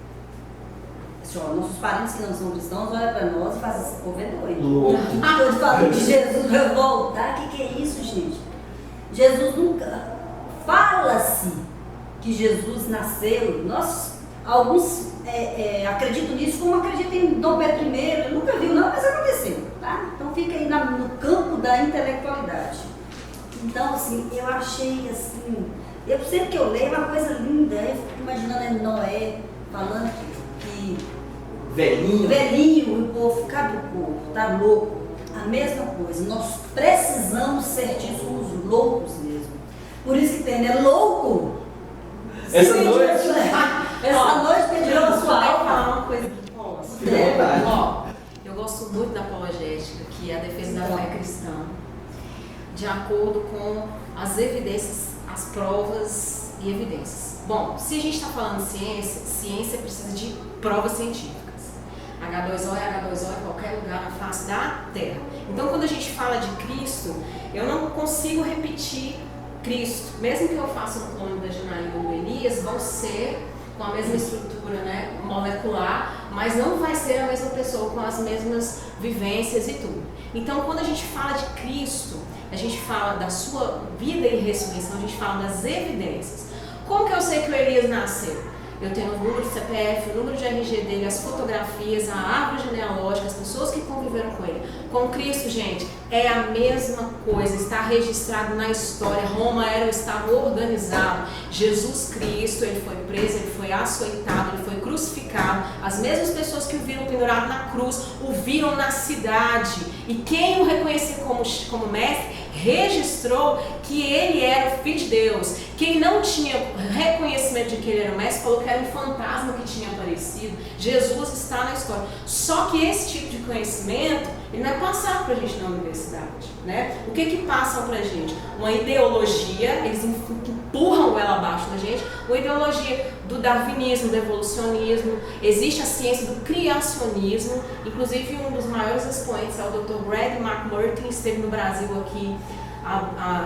nossos parentes que não são cristãos olham para nós e fazem esse povo é doido. Eu falo que Jesus vai voltar. O que é isso, gente? Jesus nunca... Fala-se que Jesus nasceu. Alguns acreditam nisso, como acreditam em Dom Pedro I. Eu nunca vi, não, mas aconteceu. Tá? Então fica aí no campo da intelectualidade. Então, assim, eu achei assim... sempre que eu leio é uma coisa linda. Eu fico imaginando Noé falando que velhinho, o povo caducou, tá louco. A mesma coisa, nós precisamos ser disso, somos loucos mesmo. Por isso que tem, né? Louco! Essa noite pediu a sua alma. Falar uma coisa que posso. Eu gosto muito da apologética, que é a defesa da fé cristã, de acordo com as evidências, as provas e evidências. Bom, se a gente está falando de ciência precisa de provas científicas. H2O é H2O em qualquer lugar na face da Terra. Então, quando a gente fala de Cristo, eu não consigo repetir Cristo. Mesmo que eu faça um clone da Janaína ou do Elias, vão ser com a mesma estrutura, né, molecular, mas não vai ser a mesma pessoa com as mesmas vivências e tudo. Então, quando a gente fala de Cristo, a gente fala da sua vida e ressurreição, a gente fala das evidências. Como que eu sei que o Elias nasceu? Eu tenho o número de CPF, o número de RG dele, as fotografias, a árvore genealógica, as pessoas que conviveram com ele. Com Cristo, gente, é a mesma coisa, está registrado na história. Roma era um estado organizado. Jesus Cristo, ele foi preso, ele foi açoitado, ele foi crucificado. As mesmas pessoas que o viram pendurado na cruz, o viram na cidade. E quem o reconhecia como mestre, registrou que ele era o Filho de Deus. Quem não tinha reconhecimento de que ele era o mestre, falou que era um fantasma que tinha aparecido. Jesus está na história. Só que esse tipo de conhecimento, ele não é passado para a gente na universidade, né? O que passam para a gente? Uma ideologia, eles empurram ela abaixo da gente, uma ideologia do darwinismo, do evolucionismo. Existe a ciência do criacionismo, inclusive um dos maiores expoentes é o Dr. Brad McMurtry, que esteve no Brasil aqui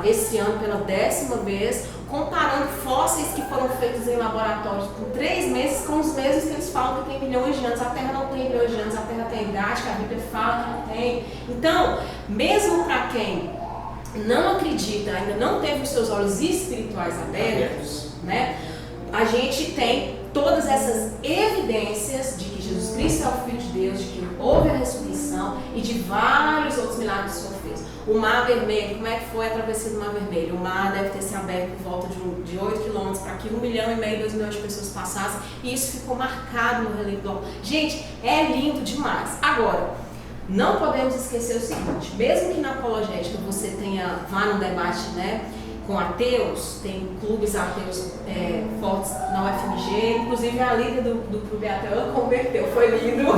esse ano pela 10ª vez, comparando fósseis que foram feitos em laboratórios por 3 meses com os mesmos que eles falam que tem milhões de anos. A Terra não tem milhões de anos, a Terra tem idade, que a Bíblia fala que não tem. Então, mesmo para quem não acredita, ainda não teve os seus olhos espirituais abertos, né? A gente tem todas essas evidências de que Jesus Cristo é o Filho de Deus, de que houve a ressurreição e de vários outros milagres que o Senhor fez. O Mar Vermelho, como é que foi a travessia do Mar Vermelho? O mar deve ter se aberto por volta de 8 quilômetros para que 1,5 milhão, 2 milhões de pessoas passassem, e isso ficou marcado no relevo do... Gente, é lindo demais. Agora, não podemos esquecer o seguinte: mesmo que na apologética você vá no debate, né, com ateus, tem clubes ateus fortes na UFMG, inclusive a líder do clube ateu, ela converteu, foi lindo.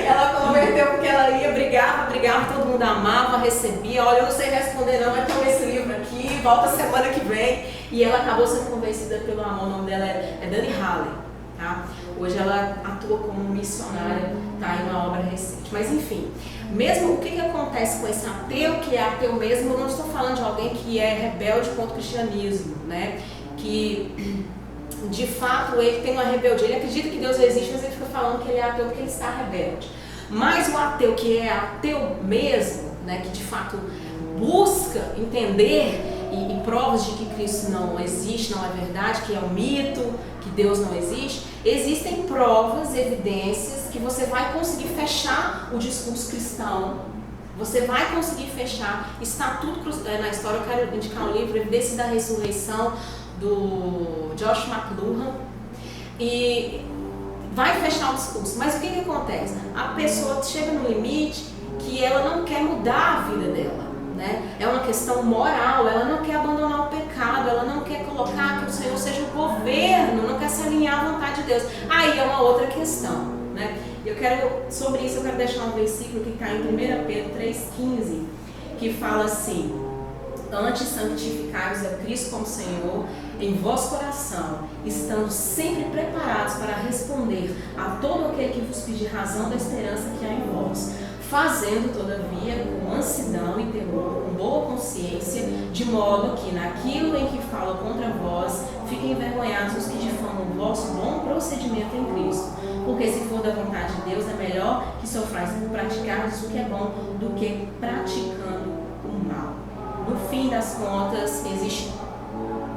Ela converteu porque ela ia, brigava, todo mundo amava, recebia. Olha, eu não sei responder não, mas toma esse livro aqui, volta semana que vem. E ela acabou sendo convencida pelo amor. O nome dela é Dani Halley, tá? Hoje ela atua como missionária, tá, em uma obra recente. Mas enfim, mesmo o que acontece com esse ateu que é ateu mesmo, eu não estou falando de alguém que é rebelde contra o cristianismo, né? Que de fato ele tem uma rebeldia, ele acredita que Deus existe, mas ele fica falando que ele é ateu porque ele está rebelde. Mas o ateu que é ateu mesmo, né, que de fato busca entender e provas de que Cristo não existe, não é verdade, que é um mito, que Deus não existe, existem provas, evidências que você vai conseguir fechar o discurso cristão, você vai conseguir fechar, está tudo na história. Eu quero indicar um livro, Evidências da Ressurreição, do Josh McLuhan, e vai fechar o discurso. Mas o que acontece? A pessoa chega no limite que ela não quer mudar a vida dela, né? É uma questão moral, ela não quer abandonar o pecado, ela não quer colocar que o Senhor seja o governo, não quer se alinhar à vontade de Deus. Aí é uma outra questão, né? Sobre isso eu quero deixar um versículo que está em 1 Pedro 3,15, que fala assim: antes santificai-vos a Cristo como Senhor em vosso coração, estando sempre preparados para responder a todo aquele que vos pedir razão da esperança que há em vós, fazendo, todavia, com mansidão e temor, com boa consciência, de modo que, naquilo em que falam contra vós, fiquem envergonhados os que difamam o vosso bom procedimento em Cristo. Porque, se for da vontade de Deus, é melhor que sofrais por praticardes o que é bom do que praticando o mal. No fim das contas, existe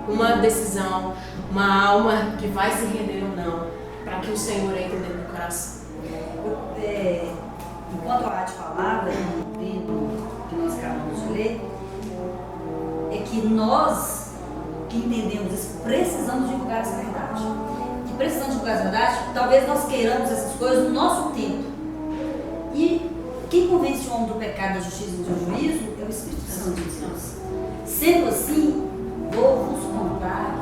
uma decisão, uma alma que vai se render ou não, para que o Senhor entre dentro do coração. Enquanto a Adi falava, vendo que nós acabamos de ler, é que nós que entendemos isso, precisamos divulgar essa verdade. Que precisamos divulgar essa verdade, talvez nós queiramos essas coisas no nosso tempo. E quem convence o homem do pecado, da justiça e do juízo é o Espírito Santo de Deus. Sendo assim, vou vos contar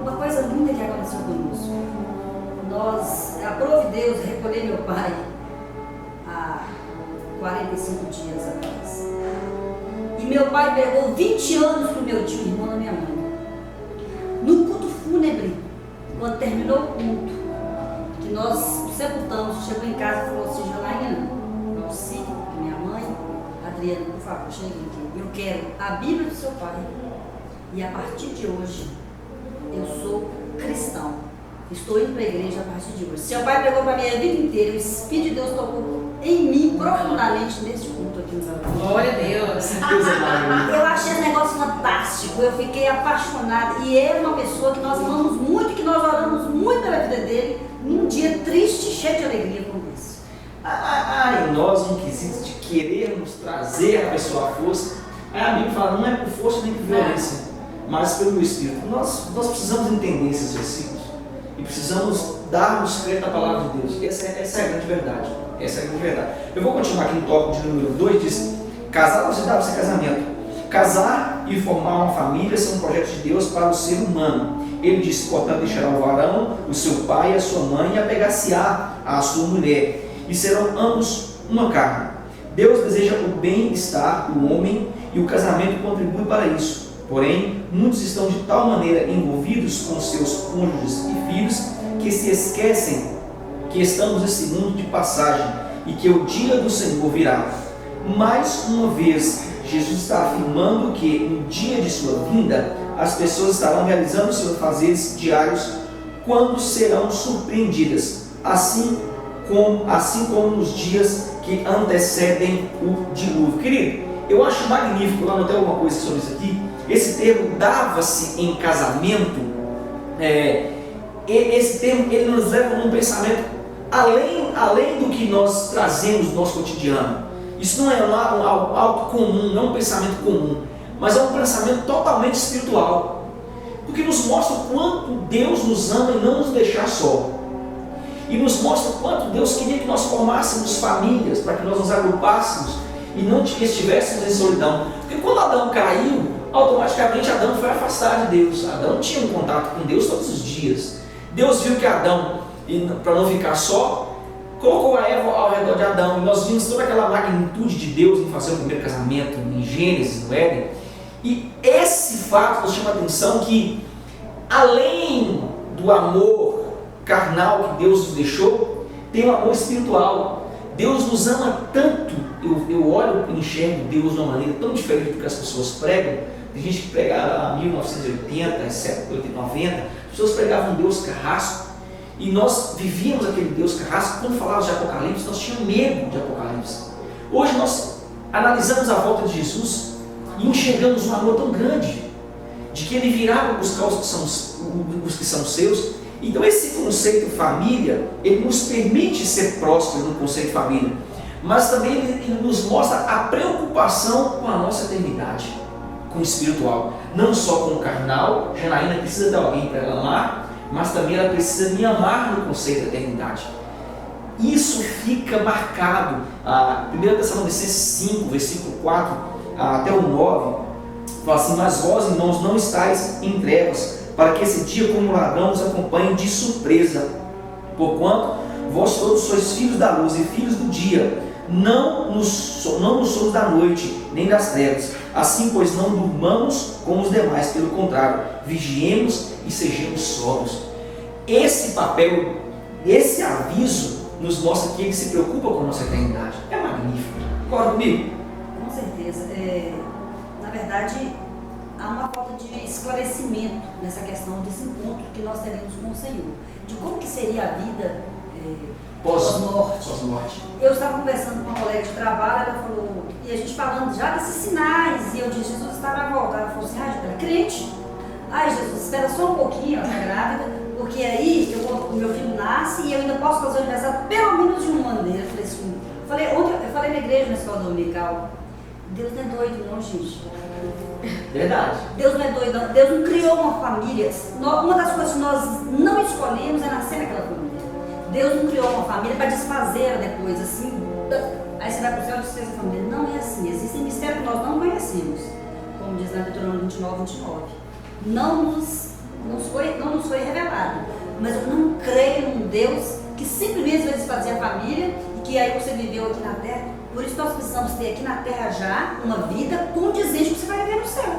uma coisa linda que aconteceu conosco. Aprove Deus recolher meu pai há 45 dias atrás. E meu pai pegou 20 anos pro meu tio, irmão da minha mãe. No culto fúnebre, quando terminou o culto, que nós sepultamos, chegou em casa e falou assim: Janaína, Alci, minha mãe, Adriana, por favor, chegue aqui. Eu quero a Bíblia do seu pai. E a partir de hoje, eu sou cristão. Estou indo para a igreja a partir de hoje. Seu pai pregou para a minha vida inteira. O Espírito de Deus tocou em mim profundamente neste culto aqui no Brasil. Glória a Deus. Eu achei esse negócio fantástico. Eu fiquei apaixonada. E é uma pessoa que nós amamos muito, que nós oramos muito pela vida dele, num dia triste, cheio de alegria como esse. Em nós um quesito de querermos trazer a pessoa à força. Aí a Bíblia fala, não é por força nem por violência, mas pelo Espírito. Nós precisamos entender esses versículos e precisamos darmos crédito à palavra de Deus. Essa é a grande verdade. Essa é a grande verdade. Eu vou continuar aqui no tópico de número 2, diz: casar você dá você casamento. Casar e formar uma família são um projeto de Deus para o ser humano. Ele diz: portanto, deixará o varão, o seu pai e a sua mãe, e apegar-se-á à sua mulher, e serão ambos uma carne. Deus deseja o bem-estar do homem e o casamento contribui para isso. Porém, muitos estão de tal maneira envolvidos com seus cônjuges e filhos que se esquecem que estamos nesse mundo de passagem e que o dia do Senhor virá. Mais uma vez, Jesus está afirmando que no dia de sua vinda, as pessoas estarão realizando seus afazeres diários quando serão surpreendidas, assim como nos dias que antecedem o dilúvio. Querido, eu acho magnífico, eu anotei alguma coisa sobre isso aqui. Esse termo dava-se em casamento, esse termo ele nos leva a um pensamento além do que nós trazemos no nosso cotidiano. Isso não é algo comum, não é um pensamento comum, mas é um pensamento totalmente espiritual, porque nos mostra o quanto Deus nos ama e não nos deixar só, e nos mostra o quanto Deus queria que nós formássemos famílias, para que nós nos agrupássemos e não estivéssemos em solidão. Porque quando Adão caiu, automaticamente Adão foi afastado de Deus. Adão tinha um contato com Deus todos os dias. Deus viu que Adão, para não ficar só, colocou a Eva ao redor de Adão. E nós vimos toda aquela magnitude de Deus em fazer o primeiro casamento, em Gênesis, no Éden. E esse fato nos chama a atenção que, além do amor carnal que Deus nos deixou, tem um amor espiritual. Deus nos ama tanto. Eu olho e enxergo Deus de uma maneira tão diferente do que as pessoas pregam. Tem gente que pregava em 1980, 70, 90, as pessoas pregavam um Deus carrasco. E nós vivíamos aquele Deus carrasco. Quando falávamos de Apocalipse, nós tínhamos medo de Apocalipse. Hoje nós analisamos a volta de Jesus e enxergamos um amor tão grande, de que Ele virá para buscar os que são seus. Então esse conceito família, ele nos permite ser prósperos no conceito família, mas também ele nos mostra a preocupação com a nossa eternidade, com o espiritual, não só com o carnal. Janaína precisa de alguém para ela amar, mas também ela precisa me amar no conceito da eternidade. Isso fica marcado. 1 Tessalonicenses 5, versículo 4 até o 9, fala assim: mas vós, irmãos, não estáis em trevas, para que esse dia como ladrão nos acompanhe de surpresa. Porquanto vós todos sois filhos da luz e filhos do dia, não somos da noite, nem das trevas. Assim, pois, não durmamos como os demais, pelo contrário, vigiemos e sejamos sóbrios. Esse papel, esse aviso, nos mostra que Ele se preocupa com a nossa eternidade. É magnífico. Concorda comigo? Com certeza. Na verdade, há uma falta de esclarecimento nessa questão desse encontro que nós teremos com o Senhor, de como que seria a vida pós-morte. Eu estava conversando com uma colega de trabalho, ela falou, e a gente falando já desses sinais, e eu disse: Jesus está na volta. Ela falou assim: ela é crente? Ai, Jesus, espera só um pouquinho, ela está grávida, porque aí o meu filho nasce e eu ainda posso fazer o aniversário pelo menos de uma maneira. Eu falei assim, ontem eu falei na igreja, na escola dominical, Deus não é doido não, gente. Verdade. Deus não é doido não. Deus não criou uma família. Uma das coisas que nós não escolhemos é nascer naquela família. Deus não criou uma família para desfazer ela depois, assim, aí você vai para o céu e desfez a família. Não é assim. Existem mistérios que nós não conhecemos, como diz na Deuteronômio 29, 29. Não nos foi revelado. Mas eu não creio num Deus que simplesmente vai desfazer a família e que aí você viveu aqui na terra. Por isso nós precisamos ter aqui na terra já uma vida condizente que você vai viver no céu.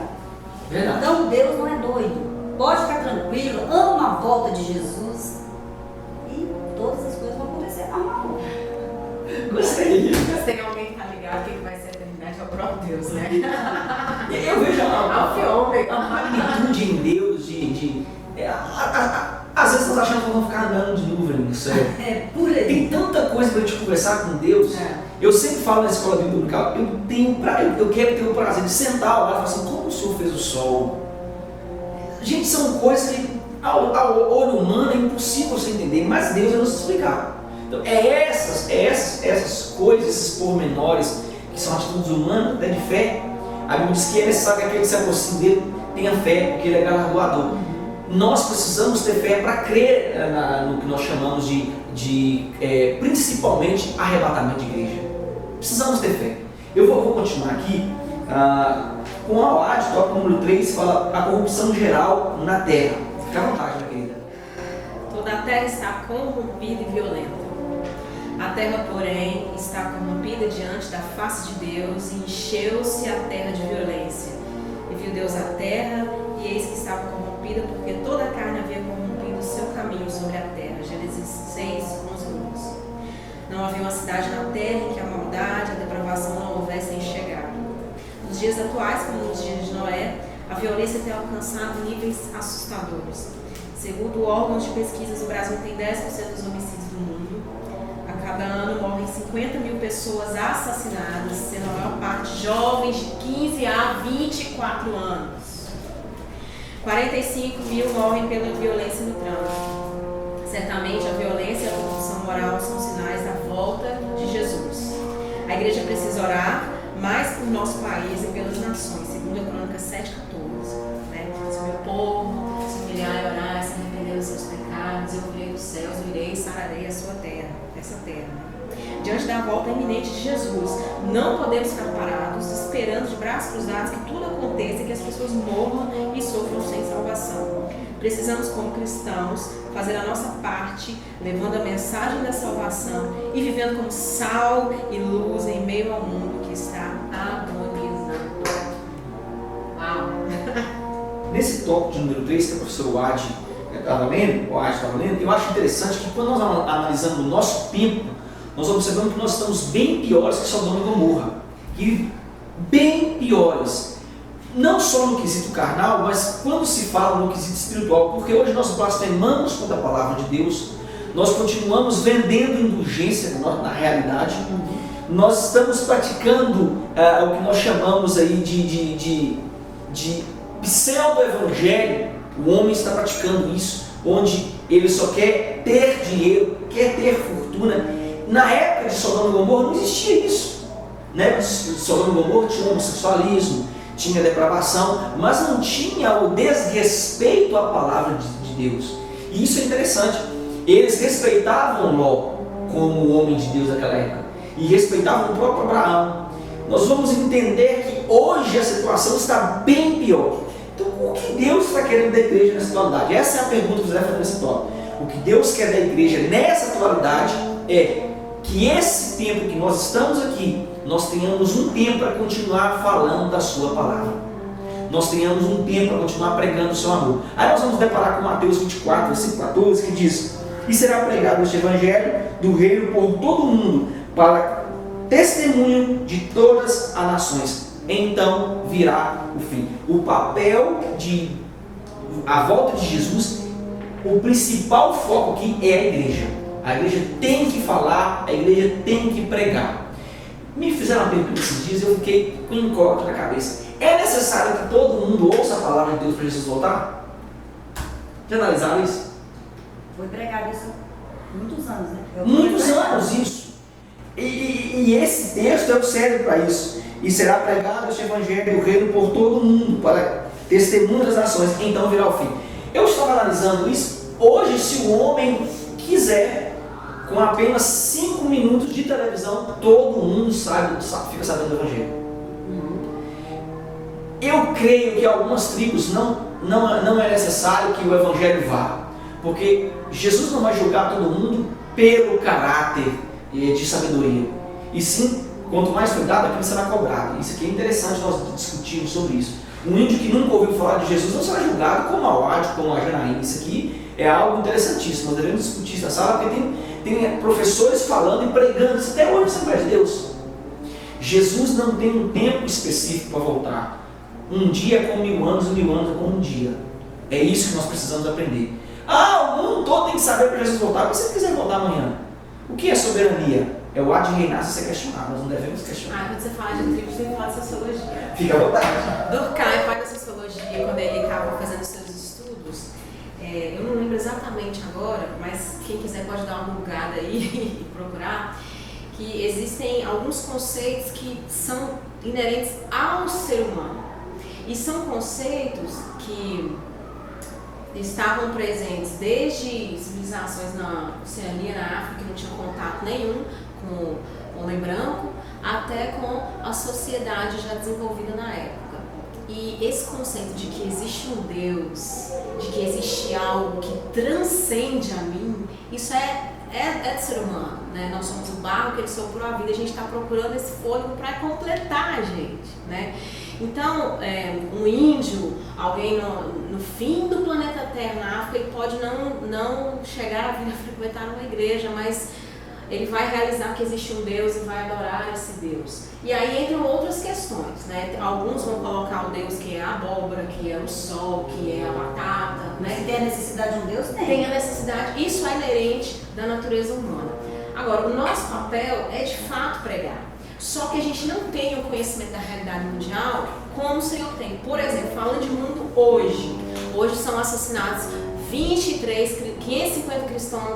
Verdade. Então Deus não é doido. Pode ficar tranquilo, ama a volta de Jesus e todas as coisas vão acontecer normal. Gostei. Tem alguém que tá ligado que vai ser a eternidade, é o próprio Deus, né? Eu vejo a magnitude em Deus, às vezes nós achamos que vamos ficar andando de nuvem no céu. É por aí. Tem tanta coisa para a gente conversar com Deus. Eu sempre falo na escola bíblica dominical, eu quero ter o prazer de sentar lá e falar assim: como o Senhor fez o sol? Gente, são coisas que ao olho humano é impossível você entender, mas Deus vai nos explicar. Então, essas coisas, esses pormenores, que são atitudes humanas, até de fé. A Bíblia diz que é necessário que aquele que se aproxime dele tenha fé, porque ele é galardoador. Nós precisamos ter fé para crer no que nós chamamos de principalmente arrebatamento de igreja. Precisamos ter fé. Eu vou continuar aqui com a OAD, tópico número 3, fala a corrupção geral na terra. Fica à vontade, minha querida. Toda a terra está corrompida e violenta. A terra, porém, está corrompida diante da face de Deus, e encheu-se a terra de violência. E viu Deus a terra, e eis que estava corrompida, porque toda a carne havia corrompido o seu caminho sobre a terra. Gênesis 6, 11, 12. Não havia uma cidade na terra em que a maldade, a depravação não houvessem chegado. Nos dias atuais, como nos dias de Noé, a violência tem alcançado níveis assustadores. Segundo órgãos de pesquisas, o Brasil tem 10% dos homicídios do mundo. A cada ano morrem 50 mil pessoas assassinadas, sendo a maior parte jovens de 15 a 24 anos. 45 mil morrem pela violência no trânsito. Certamente a violência e a corrupção moral são sinais da volta de Jesus. A igreja precisa orar mais por nosso país e pelas nações, segundo a Crônicas 7,14. Se o meu povo se humilhar e orar, se arrepender dos seus pecados, eu virei dos céus, virei e sararei a sua terra, essa terra. Diante da volta iminente de Jesus, não podemos ficar parados, esperando de braços cruzados que tudo aconteça e que as pessoas morram e sofram sem salvação. Precisamos, como cristãos, fazer a nossa parte, levando a mensagem da salvação e vivendo como sal e luz em meio ao mundo que está agonizando. Uau! nesse tópico de número 3, que a professora Wade estava lendo, eu acho interessante que quando nós analisamos o nosso tempo, nós observamos que nós estamos bem piores que Sodoma e Gomorra. E bem piores. Não só no quesito carnal, mas quando se fala no quesito espiritual. Porque hoje nós blasfemamos contra a palavra de Deus, nós continuamos vendendo indulgência na realidade, nós estamos praticando o que nós chamamos aí de pseudo-evangelho. O homem está praticando isso, onde ele só quer ter dinheiro, quer ter fortuna. Na época de Sodoma e Gomorra não existia isso, né? Sodoma e Gomorra tinha homossexualismo, tinha depravação, mas não tinha o desrespeito à palavra de Deus. E isso é interessante. Eles respeitavam Ló como o homem de Deus daquela época e respeitavam o próprio Abraão. Nós vamos entender que hoje a situação está bem pior. Então, o que Deus está querendo da igreja nessa atualidade? Essa é a pergunta que você vai fazer nesse tópico. O que Deus quer da igreja nessa atualidade é que esse tempo que nós estamos aqui, nós tenhamos um tempo para continuar falando da sua palavra. Nós tenhamos um tempo para continuar pregando o seu amor. Aí nós vamos deparar com Mateus 24, versículo 14, que diz: e será pregado este evangelho do reino por todo o mundo, para testemunho de todas as nações. Então virá o fim. O papel a volta de Jesus, o principal foco aqui é a igreja. A igreja tem que falar, a igreja tem que pregar. Me fizeram uma pergunta esses dias, eu fiquei com um incógnito na cabeça. É necessário que todo mundo ouça a palavra de Deus para Jesus voltar? Já analisaram isso? Foi pregado isso há muitos anos, né? Muitos anos isso. E esse texto é o sério para isso. E será pregado este evangelho do reino por todo o mundo, para testemunho das nações, então virá o fim. Eu estava analisando isso. Hoje, se o homem quiser, com apenas 5 minutos de televisão, todo mundo fica sabendo do evangelho. Eu creio que algumas tribos não é necessário que o evangelho vá, porque Jesus não vai julgar todo mundo pelo caráter de sabedoria, e sim, quanto mais foi dado, aquilo será cobrado. Isso aqui é interessante nós discutirmos sobre isso. Um índio que nunca ouviu falar de Jesus não será julgado como a Wade, como a Janaína. Isso aqui é algo interessantíssimo, nós devemos discutir essa sala, porque tem professores falando e pregando isso até hoje na Assembleia de Deus. Jesus não tem um tempo específico para voltar. Um dia é como 1000 anos, 1000 anos é como um dia. É isso que nós precisamos aprender. O mundo todo tem que saber para Jesus voltar. Mas se ele quiser voltar amanhã, o que é soberania? É o ato de reinar sem ser questionado. Nós não devemos questionar. Quando você fala de tribos, você fala de sociologia. Fica à vontade. Durkheim, pai da sociologia, quando ele estava fazendo seus estudos, eu não lembro exatamente agora, mas quem quiser pode dar uma bugada aí e procurar, que existem alguns conceitos que são inerentes ao ser humano. E são conceitos que estavam presentes desde civilizações na Oceania, na África, que não tinham contato nenhum com o homem branco, até com a sociedade já desenvolvida na época. E esse conceito de que existe um Deus, de que existe algo que transcende a mim, isso é do ser humano, né? Nós somos o barro que ele soprou a vida, a gente está procurando esse fôlego para completar a gente, né? Então, um índio, alguém no fim do planeta Terra, na África, ele pode não chegar a vir a frequentar uma igreja, mas ele vai realizar que existe um Deus e vai adorar esse Deus. E aí entram outras questões, né? Alguns vão colocar o Deus que é a abóbora, que é o sol, que é a batata, né? Se tem a necessidade de um Deus, tem a necessidade, isso é inerente da natureza humana. Agora, o nosso papel é de fato pregar. Só que a gente não tem o conhecimento da realidade mundial como o Senhor tem. Por exemplo, falando de mundo hoje são assassinados 550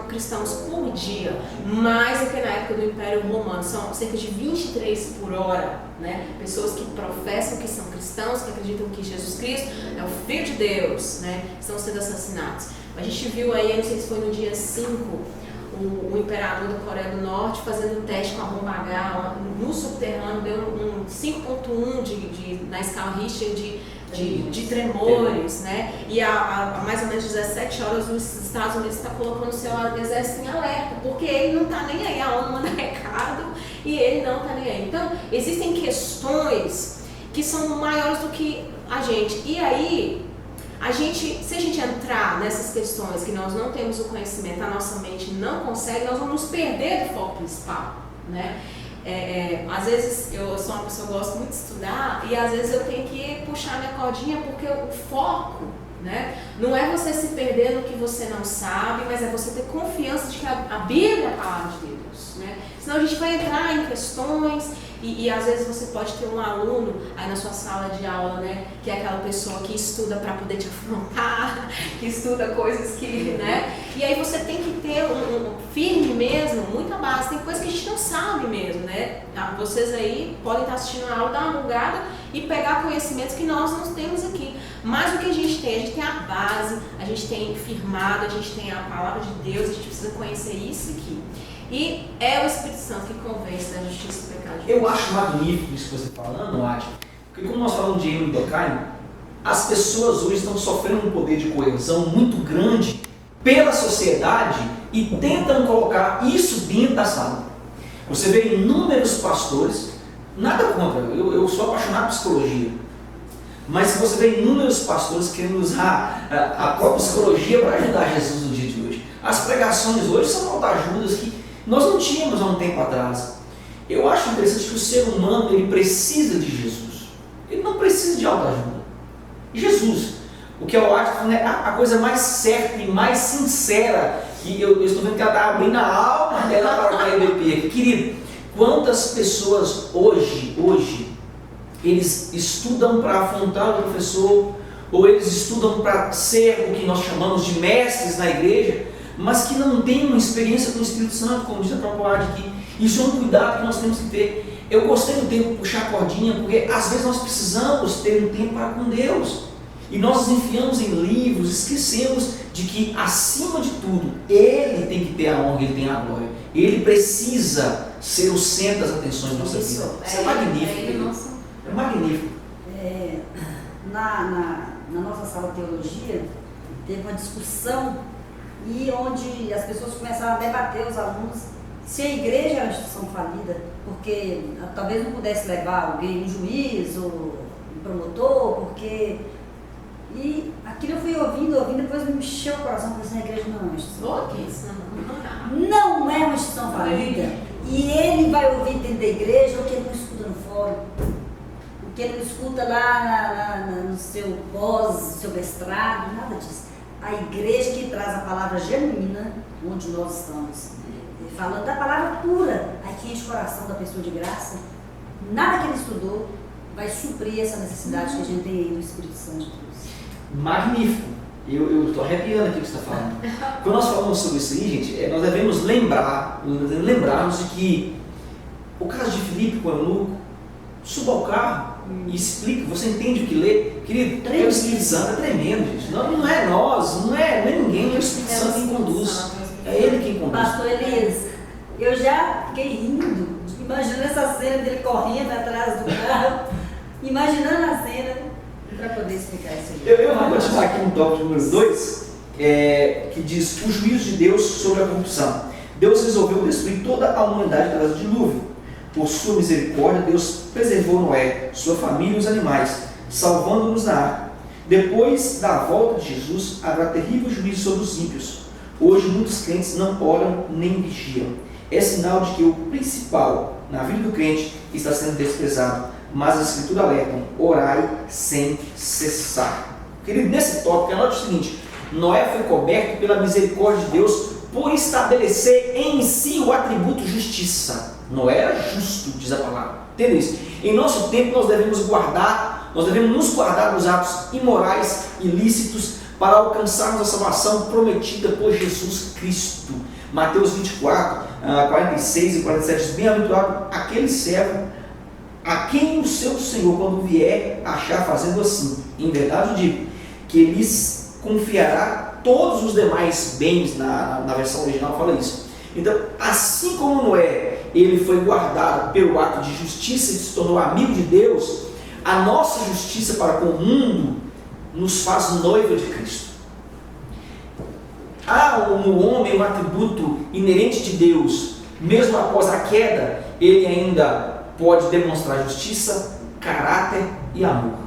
cristãos por dia, mais do que na época do Império Romano. São cerca de 23 por hora, né? Pessoas que professam que são cristãos, que acreditam que Jesus Cristo é o Filho de Deus, né? Estão sendo assassinados. A gente viu aí, não sei se foi no dia 5, o imperador da Coreia do Norte fazendo um teste com a bomba H no subterrâneo, deu um 5.1 na escala Richter de tremores, né? E a mais ou menos 17 horas os Estados Unidos está colocando o seu exército em alerta, porque ele não está nem aí, a ONU manda recado e ele não está nem aí. Então, existem questões que são maiores do que a gente. E aí, se a gente entrar nessas questões que nós não temos o conhecimento, a nossa mente não consegue, nós vamos nos perder do foco principal, né? Às vezes eu sou uma pessoa que gosta muito de estudar e às vezes eu tenho que puxar minha cordinha porque o foco, né, não é você se perder no que você não sabe, mas é você ter confiança de que a Bíblia é a palavra de Deus, né? Senão a gente vai entrar em questões e às vezes você pode ter um aluno aí na sua sala de aula, né, que é aquela pessoa que estuda para poder te afrontar, que estuda coisas que, né, e aí você tem que ter um firme mesmo, muita base, tem coisas que a gente não sabe mesmo, né, vocês aí podem estar assistindo a aula, dar uma bugada e pegar conhecimentos que nós não temos aqui, mas o que a gente tem a base, a gente tem firmado, a gente tem a palavra de Deus, a gente precisa conhecer isso aqui. E é o Espírito Santo que convence da justiça e do pecado. Eu acho magnífico isso que você está falando, Nath, porque como nós falamos de erro e declínio, as pessoas hoje estão sofrendo um poder de coerção muito grande pela sociedade e tentam colocar isso dentro da sala. Você vê inúmeros pastores, nada contra, eu sou apaixonado por psicologia, mas se você vê inúmeros pastores querendo usar a própria psicologia para ajudar Jesus no dia de hoje. As pregações hoje são autoajudas que nós não tínhamos há um tempo atrás. Eu acho interessante que o ser humano ele precisa de Jesus. Ele não precisa de autoajuda. Jesus, o que eu acho é a coisa mais certa e mais sincera, que eu estou vendo que ela está abrindo a alma dela para o EBP aqui. Querido, quantas pessoas hoje, eles estudam para afrontar o professor, ou eles estudam para ser o que nós chamamos de mestres na igreja, mas que não tem uma experiência com o Espírito Santo, como diz a própria aqui. Isso é um cuidado que nós temos que ter. Eu gostei do tempo de puxar a cordinha, porque às vezes nós precisamos ter um tempo para com Deus. E nós nos enfiamos em livros, esquecemos de que, acima de tudo, Ele tem que ter a honra, Ele tem a glória. Ele precisa ser o centro das atenções da nossa vida. Isso é magnífico. É magnífico. Na nossa sala de teologia, teve uma discussão e onde as pessoas começaram a debater, os alunos, se a igreja é uma instituição falida, porque talvez não pudesse levar alguém, um juiz ou um promotor, porque... E aquilo eu fui ouvindo, depois me mexeu o coração, porque a igreja não é uma instituição falida. Não é uma instituição falida. E ele vai ouvir dentro da igreja o que ele não escuta no fórum, o que ele não escuta lá no seu pós, no seu mestrado, nada disso. A igreja que traz a palavra genuína, onde nós estamos, falando da palavra pura, aqui enche o coração da pessoa de graça, nada que ele estudou vai suprir essa necessidade que a gente tem aí do Espírito Santo de Deus. Magnífico! Eu estou arrepiando aqui o que você está falando. Quando nós falamos sobre isso aí, gente, nós devemos lembrarmos de que o caso de Filipe com o eunuco, suba ao carro e explica, você entende o que lê? Querido, é o Espírito Santo, é tremendo, gente. Não é nós, não é ninguém, é o Espírito Santo quem conduz. É Ele quem conduz. Pastor Elias, eu já fiquei rindo, imaginando essa cena dele correndo atrás do carro, imaginando a cena para poder explicar isso aí. Eu vou continuar aqui no tópico número 2, que diz o juízo de Deus sobre a corrupção. Deus resolveu destruir toda a humanidade através do dilúvio. Por sua misericórdia, Deus preservou Noé, sua família e os animais, salvando-nos na arca. Depois da volta de Jesus, haverá terrível juízo sobre os ímpios. Hoje, muitos crentes não oram nem vigiam. É sinal de que o principal na vida do crente está sendo desprezado. Mas a Escritura alerta: orai sem cessar. Querido, nesse tópico, anote o seguinte: Noé foi coberto pela misericórdia de Deus por estabelecer em si o atributo justiça. Noé era justo, diz a palavra. Entende isso? Em nosso tempo nós devemos nos guardar dos atos imorais, ilícitos, para alcançarmos a salvação prometida por Jesus Cristo. Mateus 24, 46 e 47 diz: bem-aventurado aquele servo a quem o seu Senhor, quando vier, achar fazendo assim. Em verdade eu digo que ele confiará todos os demais bens. Na versão original fala isso. Então, assim como Noé, ele foi guardado pelo ato de justiça e se tornou amigo de Deus, a nossa justiça para com o mundo nos faz noiva de Cristo. Há no homem um atributo inerente de Deus. Mesmo após a queda, ele ainda pode demonstrar justiça, caráter e amor.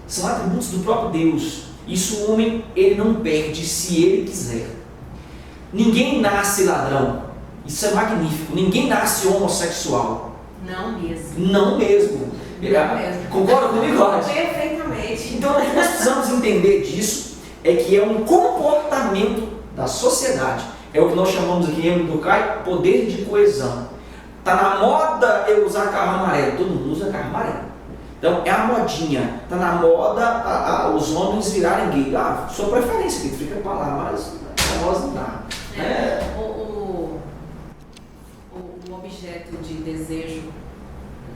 São atributos do próprio Deus. Isso o homem ele não perde se ele quiser. Ninguém nasce ladrão. Isso é magnífico. Ninguém nasce homossexual. Não mesmo. Não mesmo. Não mesmo. Concorda comigo, Rod? Perfeitamente. Então, o que nós precisamos entender disso é que é um comportamento da sociedade. É o que nós chamamos aqui em do CAI, poder de coesão. Está na moda eu usar carro amarelo. Todo mundo usa carro amarelo. Então, é a modinha. Está na moda os homens virarem gay. Sua preferência, que fica para lá, mas para nós não dá. O objeto de desejo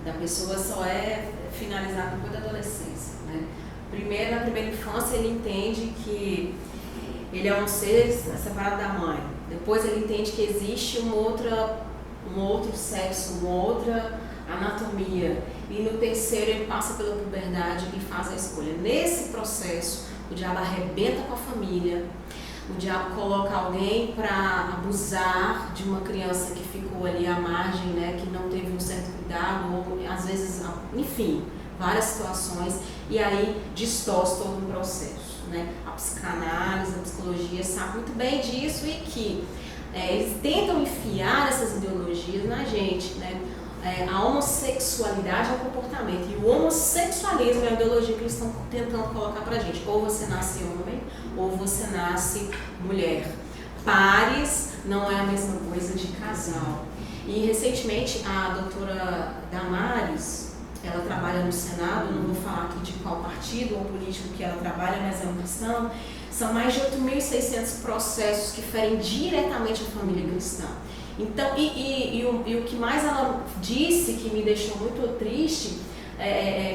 da pessoa só é finalizado depois da adolescência, né? Primeiro, na primeira infância, ele entende que ele é um ser separado da mãe. Depois ele entende que existe um outro sexo, uma outra anatomia. E no terceiro ele passa pela puberdade e faz a escolha. Nesse processo, o diabo arrebenta com a família. O diabo coloca alguém para abusar de uma criança que ficou ali à margem, né, que não teve um certo cuidado, ou às vezes, enfim, várias situações, e aí distorce todo o processo, né? A psicanálise, a psicologia sabe muito bem disso e que eles tentam enfiar essas ideologias na gente, né? A homossexualidade é um comportamento e o homossexualismo é a ideologia que eles estão tentando colocar pra gente. Ou você nasce homem, ou você nasce mulher. Pares não é a mesma coisa de casal. E recentemente a doutora Damares, ela trabalha no Senado, não vou falar aqui de qual partido ou político que ela trabalha, mas é uma questão. São mais de 8.600 processos que ferem diretamente a família cristã. Então, o que mais ela disse que me deixou muito triste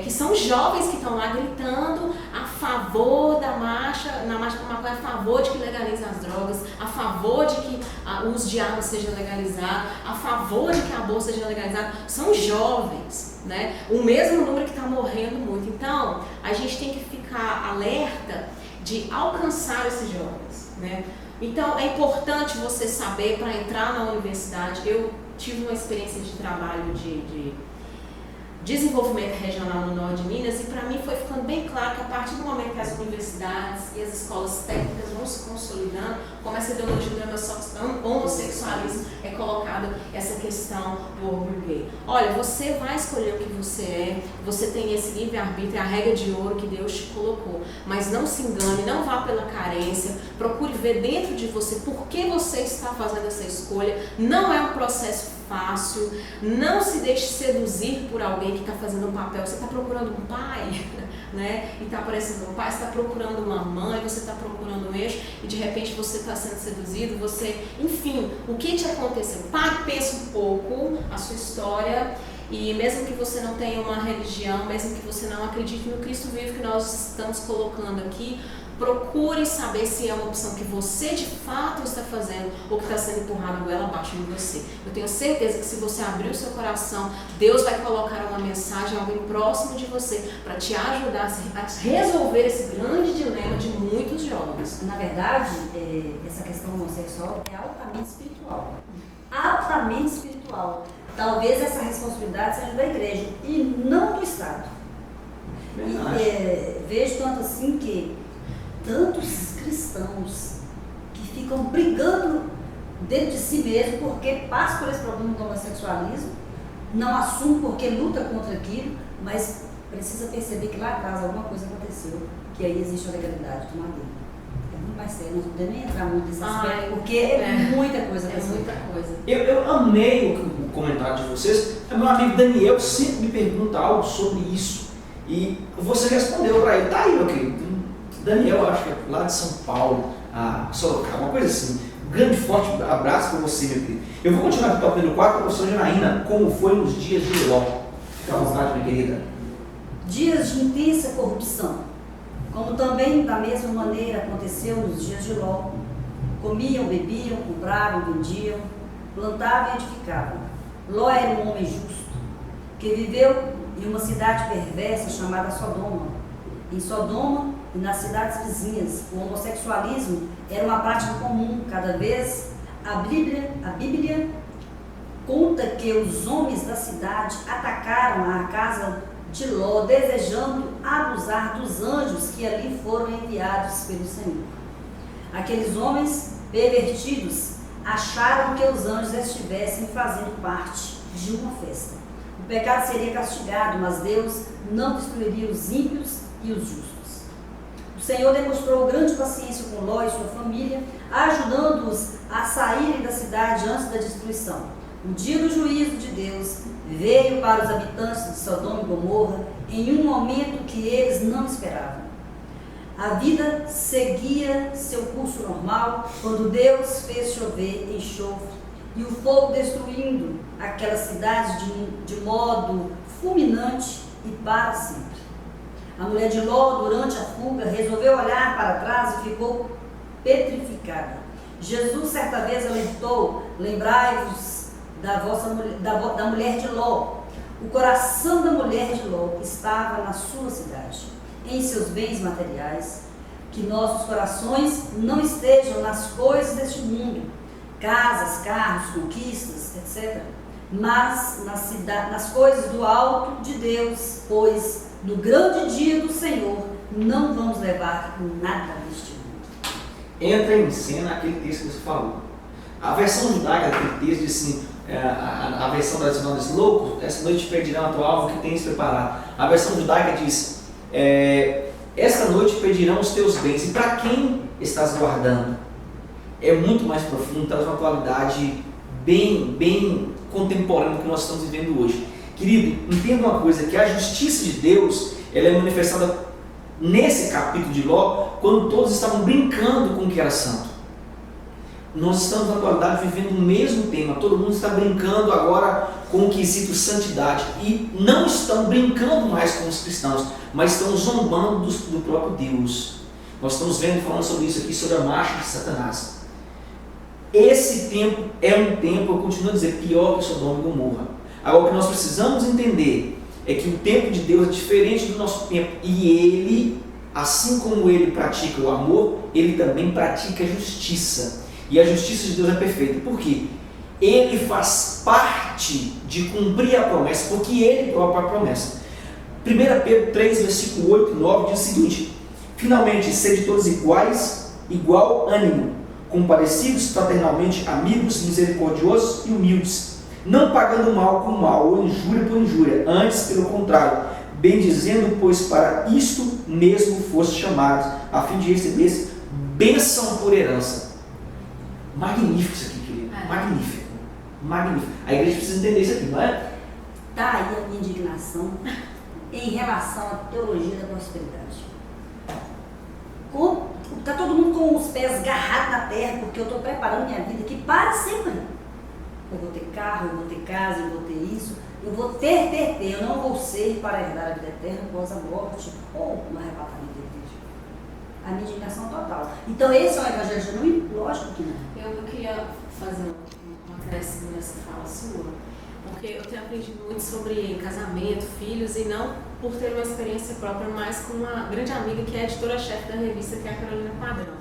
que são jovens que estão lá gritando a favor da marcha, na marcha por maconha, a favor de que legalize as drogas, a favor de que o uso de armas seja legalizado, a favor de que a aborto seja legalizado. São jovens, né? O mesmo número que está morrendo muito. Então, a gente tem que ficar alerta de alcançar esses jovens, né? Então, é importante você saber para entrar na universidade. Eu tive uma experiência de trabalho de desenvolvimento regional no norte de Minas e para mim foi ficando bem claro que a partir do momento que as universidades e as escolas técnicas vão se consolidando, como essa ideologia do homossexualismo é colocada essa questão do orgulho gay. Olha, você vai escolher o que você é, você tem esse livre-arbítrio, é a regra de ouro que Deus te colocou, mas não se engane, não vá pela carência, procure ver dentro de você por que você está fazendo essa escolha. Não é um processo fácil, não se deixe seduzir por alguém que está fazendo um papel. Você está procurando um pai, né? E está aparecendo um pai, você está procurando uma mãe, você está procurando um eixo e de repente você está sendo seduzido, enfim, o que te aconteceu? Pare, pensa um pouco a sua história e mesmo que você não tenha uma religião, mesmo que você não acredite no Cristo vivo que nós estamos colocando aqui, procure saber se é uma opção que você de fato está fazendo ou que está sendo empurrada a goela abaixo em você. Eu tenho certeza que se você abrir o seu coração, Deus vai colocar uma mensagem, alguém próximo de você, para te ajudar a resolver esse grande dilema de muitos jovens. Na verdade, essa questão homossexual é altamente espiritual. Altamente espiritual. Talvez essa responsabilidade seja da igreja e não do Estado. Vejo tanto assim que tantos cristãos que ficam brigando dentro de si mesmo porque passam por esse problema do homossexualismo, não assumem porque luta contra aquilo, mas precisa perceber que lá atrás alguma coisa aconteceu, que aí existe a legalidade do madeira. É muito mais sério, não podemos nem entrar muito nesse aspecto, porque é muita coisa. É muita coisa. Eu amei o comentário de vocês. Meu amigo Daniel sempre me pergunta algo sobre isso e você respondeu para ele. Tá aí, meu querido. Daniel, acho que é lá de São Paulo, Sorocaba, uma coisa assim. Um grande, forte abraço para você, meu querido. Eu vou continuar aqui tocando no quarto com a professora Janaína, como foi nos dias de Ló. Fica à vontade, minha querida. Dias de intensa corrupção, como também da mesma maneira aconteceu nos dias de Ló. Comiam, bebiam, compravam, vendiam, plantavam e edificavam. Ló era um homem justo, que viveu em uma cidade perversa chamada Sodoma. Em Sodoma e nas cidades vizinhas, o homossexualismo era uma prática comum. Cada vez a Bíblia conta que os homens da cidade atacaram a casa de Ló, desejando abusar dos anjos que ali foram enviados pelo Senhor. Aqueles homens pervertidos acharam que os anjos estivessem fazendo parte de uma festa. O pecado seria castigado, mas Deus não destruiria os ímpios e os justos. O Senhor demonstrou grande paciência com Ló e sua família, ajudando-os a saírem da cidade antes da destruição. O dia do juízo de Deus veio para os habitantes de Sodoma e Gomorra em um momento que eles não esperavam. A vida seguia seu curso normal quando Deus fez chover enxofre e o fogo destruindo aquela cidade de modo fulminante e para sempre. A mulher de Ló, durante a fuga, resolveu olhar para trás e ficou petrificada. Jesus certa vez alertou: lembrai-vos da mulher de Ló. O coração da mulher de Ló estava na sua cidade, em seus bens materiais. Que nossos corações não estejam nas coisas deste mundo, casas, carros, conquistas, etc., mas nas coisas do alto de Deus, pois no grande dia do Senhor não vamos levar nada deste mundo. Entra em cena aquele texto que você falou. A versão judaica daquele texto diz assim, a versão tradicional diz: louco, essa noite pedirão a tua alma que tens preparado. A versão judaica diz: esta noite pedirão os teus bens. E para quem estás guardando? É muito mais profundo, traz uma qualidade bem contemporânea do que nós estamos vivendo hoje. Querido, entenda uma coisa, que a justiça de Deus, ela é manifestada nesse capítulo de Ló, quando todos estavam brincando com o que era santo. Nós estamos na atualidade vivendo o mesmo tema, todo mundo está brincando agora com o quesito santidade, e não estão brincando mais com os cristãos, mas estão zombando do próprio Deus. Nós estamos falando sobre isso aqui, sobre a marcha de Satanás. Esse tempo é um tempo, eu continuo a dizer, pior que Sodoma e Gomorra. Agora, o que nós precisamos entender é que o tempo de Deus é diferente do nosso tempo, e Ele, assim como Ele pratica o amor, Ele também pratica a justiça. E a justiça de Deus é perfeita. Por quê? Ele faz parte de cumprir a promessa, porque Ele próprio é a promessa. 1 Pedro 3, versículo 8 e 9 diz o seguinte: finalmente, sede todos iguais, igual ânimo, comparecidos fraternalmente, amigos, misericordiosos e humildes, não pagando mal com mal, ou injúria por injúria, antes, pelo contrário, bendizendo, pois para isto mesmo foste chamados, a fim de receber bênção por herança. Magnífico isso aqui, querido. Magnífico. Magnífico. A igreja precisa entender isso aqui, não é? Está aí a minha indignação em relação à teologia da prosperidade. Está todo mundo com os pés agarrados na terra, porque eu estou preparando minha vida aqui para sempre. Eu vou ter carro, eu vou ter casa, eu vou ter isso, eu vou ter. Eu não vou ser para herdar a vida eterna após a morte ou no arrebatamento da igreja. A minha indignação total. Então esse é um evangelho genuíno? Lógico que não. Eu queria fazer um acréscimo nessa fala sua, porque eu tenho aprendido muito sobre casamento, filhos, e não por ter uma experiência própria, mas com uma grande amiga que é editora-chefe da revista, que é a Carolina Padrão.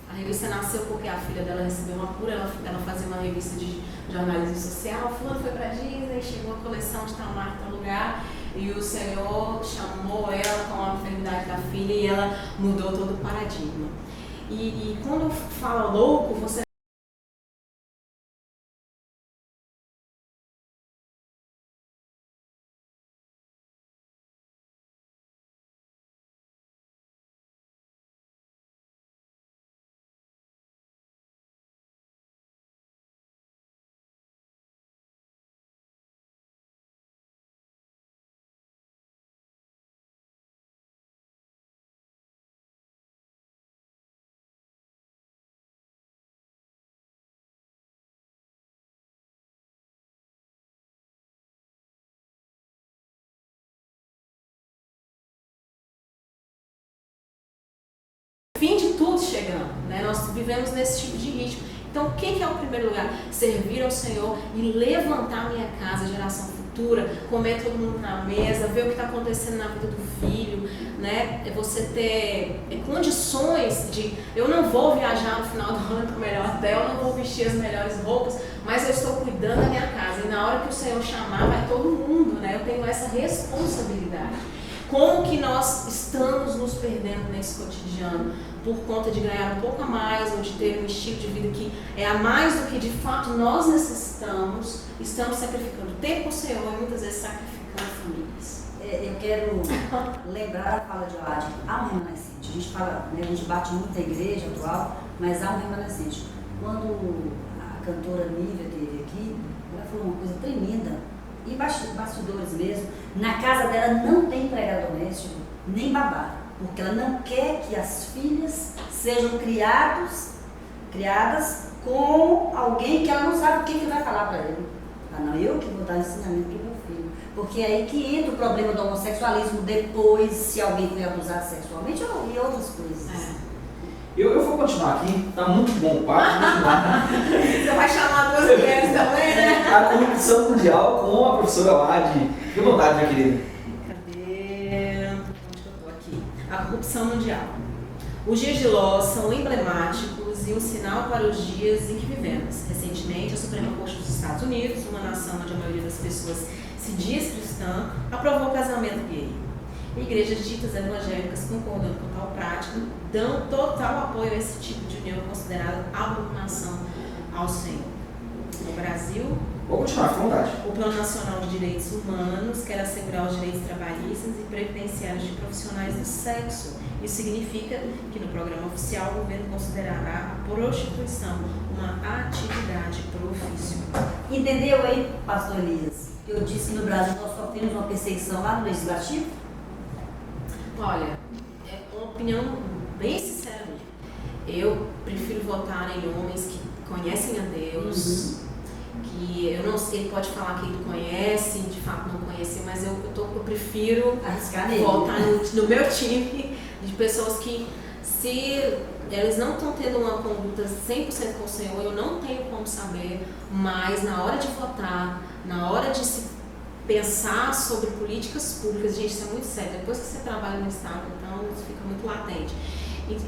A revista nasceu porque a filha dela recebeu uma cura, ela fazia uma revista de jornalismo social. Fulano foi para Disney, chegou a coleção de tal marca, tal lugar, e o Senhor chamou ela com a enfermidade da filha e ela mudou todo o paradigma. E quando fala louco, você fim de tudo chegando, né? Nós vivemos nesse tipo de ritmo. Então, o que é o primeiro lugar? Servir ao Senhor e levantar minha casa, geração futura, comer todo mundo na mesa, ver o que está acontecendo na vida do filho, né? É você ter condições de... Eu não vou viajar no final do ano para o melhor hotel, eu não vou vestir as melhores roupas, mas eu estou cuidando da minha casa. casa. E na hora que o Senhor chamar, vai todo mundo, né? Eu tenho essa responsabilidade. Como que nós estamos nos perdendo nesse cotidiano por conta de ganhar um pouco a mais ou de ter um estilo de vida que é a mais do que de fato nós necessitamos, estamos sacrificando tempo ao Senhor e muitas vezes sacrificando famílias. Eu quero lembrar a fala de Oade, há um remanescente. A gente fala, né, a gente bate muito na igreja atual, mas há um remanescente. Quando a cantora Nívia esteve aqui, ela falou uma coisa tremenda, e bastidores mesmo, na casa dela não tem empregado doméstico, nem babá, porque ela não quer que as filhas sejam criadas com alguém que ela não sabe o que vai falar para ele. Ah, não, eu que vou dar ensinamento para o meu filho. Porque é aí que entra o problema do homossexualismo depois, se alguém foi abusado sexualmente e outras coisas. Eu vou continuar aqui, tá muito bom o papo, Você vai chamar duas mulheres também, né? A corrupção mundial com a professora Oade. Fique à vontade, minha querida. Cadê? Onde que eu tô aqui? A corrupção mundial. Os dias de Ló são emblemáticos e um sinal para os dias em que vivemos. Recentemente, a Suprema Corte dos Estados Unidos, uma nação onde a maioria das pessoas se diz cristã, aprovou o casamento gay. Igrejas ditas evangélicas, concordando com tal prática, dão total apoio a esse tipo de união considerada abominação ao Senhor. No Brasil, Vou continuar, com vontade. o Plano Nacional de Direitos Humanos quer assegurar os direitos trabalhistas e previdenciários de profissionais do sexo. Isso significa que no programa oficial o governo considerará a prostituição uma atividade profissional. Entendeu aí, pastor Elias? Eu disse que no Brasil nós sofremos uma perseguição lá no Legislativo? Olha, é uma opinião bem sincera mesmo. Eu prefiro votar em homens que conhecem a Deus, que eu não sei, ele pode falar que ele conhece, de fato não conhece, mas eu prefiro Arriscar nele. votar no meu time de pessoas que, se eles não estão tendo uma conduta 100% com o Senhor, eu não tenho como saber, mas na hora de votar, na hora de se pensar sobre políticas públicas, gente, isso é muito sério. Depois que você trabalha no Estado, então isso fica muito latente.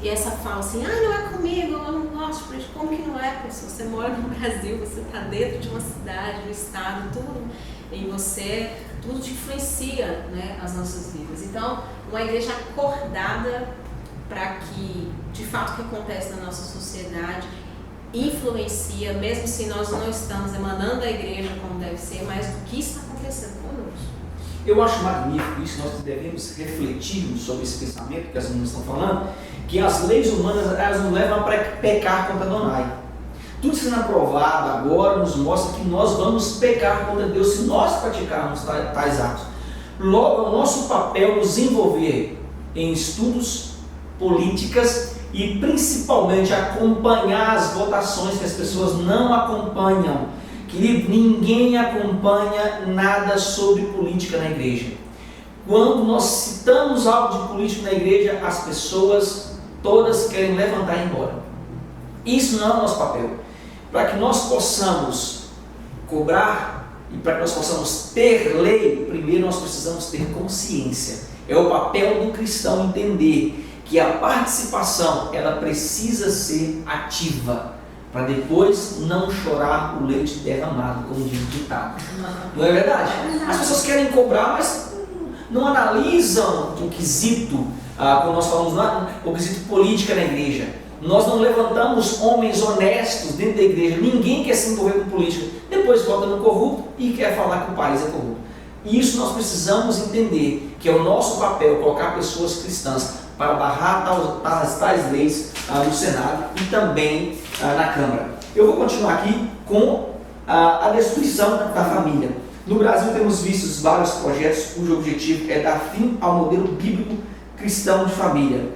E essa fala assim, não é comigo, eu não gosto de política. Como que não é? Porque se você mora no Brasil, você está dentro de uma cidade, um estado, tudo em você, tudo te influencia, né, as nossas vidas. Então, uma igreja acordada para que, de fato, o que acontece na nossa sociedade influencia, mesmo se nós não estamos emanando a igreja como deve ser, mas do que está acontecendo conosco. Eu acho magnífico isso, nós devemos refletir sobre esse pensamento que as meninas estão falando, que as leis humanas elas nos levam a pecar contra Adonai. Tudo sendo aprovado agora nos mostra que nós vamos pecar contra Deus se nós praticarmos tais atos. Logo, é o nosso papel nos envolver em estudos, políticas e principalmente acompanhar as votações que as pessoas não acompanham. Querido, ninguém acompanha nada sobre política na igreja. Quando nós citamos algo de político na igreja, as pessoas todas querem levantar e ir embora. Isso não é o nosso papel. Para que nós possamos cobrar e para que nós possamos ter lei, primeiro nós precisamos ter consciência. É o papel do cristão entender que a participação ela precisa ser ativa, para depois não chorar o leite derramado, como diz o ditado. Não é verdade? As pessoas querem cobrar, mas não analisam o quesito, como nós falamos, o quesito política na igreja. Nós não levantamos homens honestos dentro da igreja. Ninguém quer se envolver com política. Depois vota no corrupto e quer falar que o país é corrupto. E isso nós precisamos entender, que é o nosso papel colocar pessoas cristãs para barrar tais leis no Senado e também na Câmara. Eu vou continuar aqui com a destruição da família. No Brasil temos visto vários projetos cujo objetivo é dar fim ao modelo bíblico cristão de família.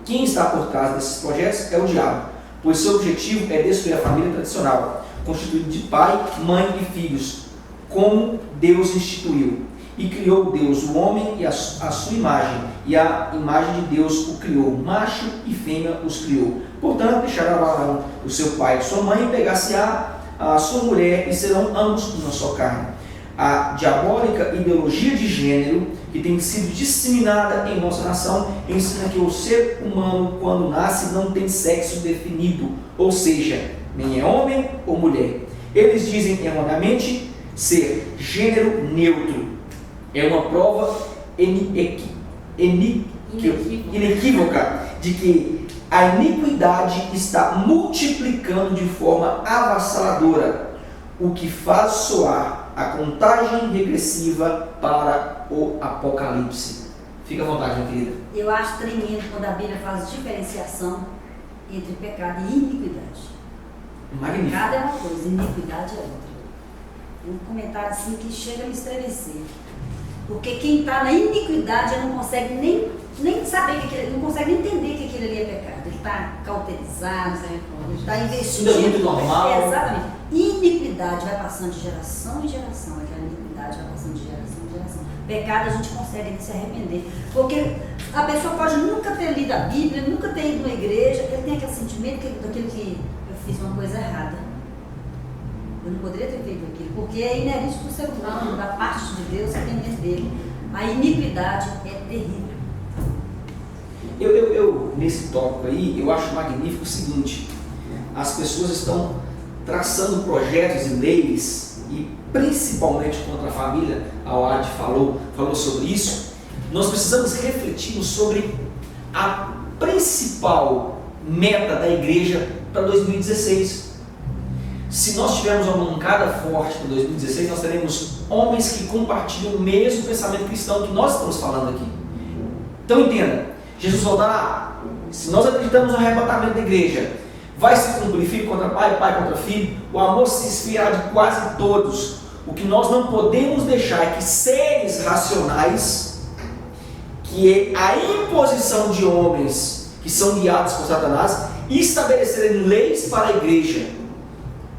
Quem está por trás desses projetos é o diabo, pois seu objetivo é destruir a família tradicional, constituída de pai, mãe e filhos, como Deus instituiu. E criou Deus o homem e a sua imagem, e a imagem de Deus o criou, macho e fêmea os criou. Portanto, deixará Abraão o seu pai e sua mãe, e pegar-se-á a sua mulher, e serão ambos uma só carne. A diabólica ideologia de gênero, que tem sido disseminada em nossa nação, ensina que o ser humano, quando nasce, não tem sexo definido, ou seja, nem é homem ou mulher. Eles dizem erroneamente ser gênero neutro. É uma prova inequívoca de que a iniquidade está multiplicando de forma avassaladora, o que faz soar a contagem regressiva para o Apocalipse. Fica à vontade, minha querida. Eu acho tremendo quando a Bíblia faz diferenciação entre pecado e iniquidade. Magnífico. Pecado é uma coisa, iniquidade é outra. Um comentário assim que chega a me estremecer. Porque quem está na iniquidade não consegue nem saber que aquilo, não consegue nem entender que aquilo ali é pecado. Ele está cauterizado, ele está investindo. Isso é muito normal. Exatamente. Iniquidade vai passando de geração em geração. Aquela iniquidade vai passando de geração em geração. Pecado a gente consegue se arrepender. Porque a pessoa pode nunca ter lido a Bíblia, nunca ter ido na igreja, ele tem aquele sentimento daquilo que eu fiz uma coisa errada. Eu não poderia ter feito aquilo, porque é inerente do ser humano, da parte de Deus que tem dentro dele. A iniquidade é terrível. Eu nesse tópico aí, eu acho magnífico o seguinte: as pessoas estão traçando projetos e leis, e principalmente contra a família. A Ward falou sobre isso. Nós precisamos refletir sobre a principal meta da igreja para 2016. Se nós tivermos uma bancada forte para 2016, nós teremos homens que compartilham o mesmo pensamento cristão que nós estamos falando aqui. Então entenda, Jesus voltará. Se nós acreditamos no arrebatamento da igreja, vai se cumprir filho contra pai, pai contra filho, o amor se esfriará de quase todos. O que nós não podemos deixar é que seres racionais, que é a imposição de homens que são guiados por Satanás, estabelecerem leis para a igreja.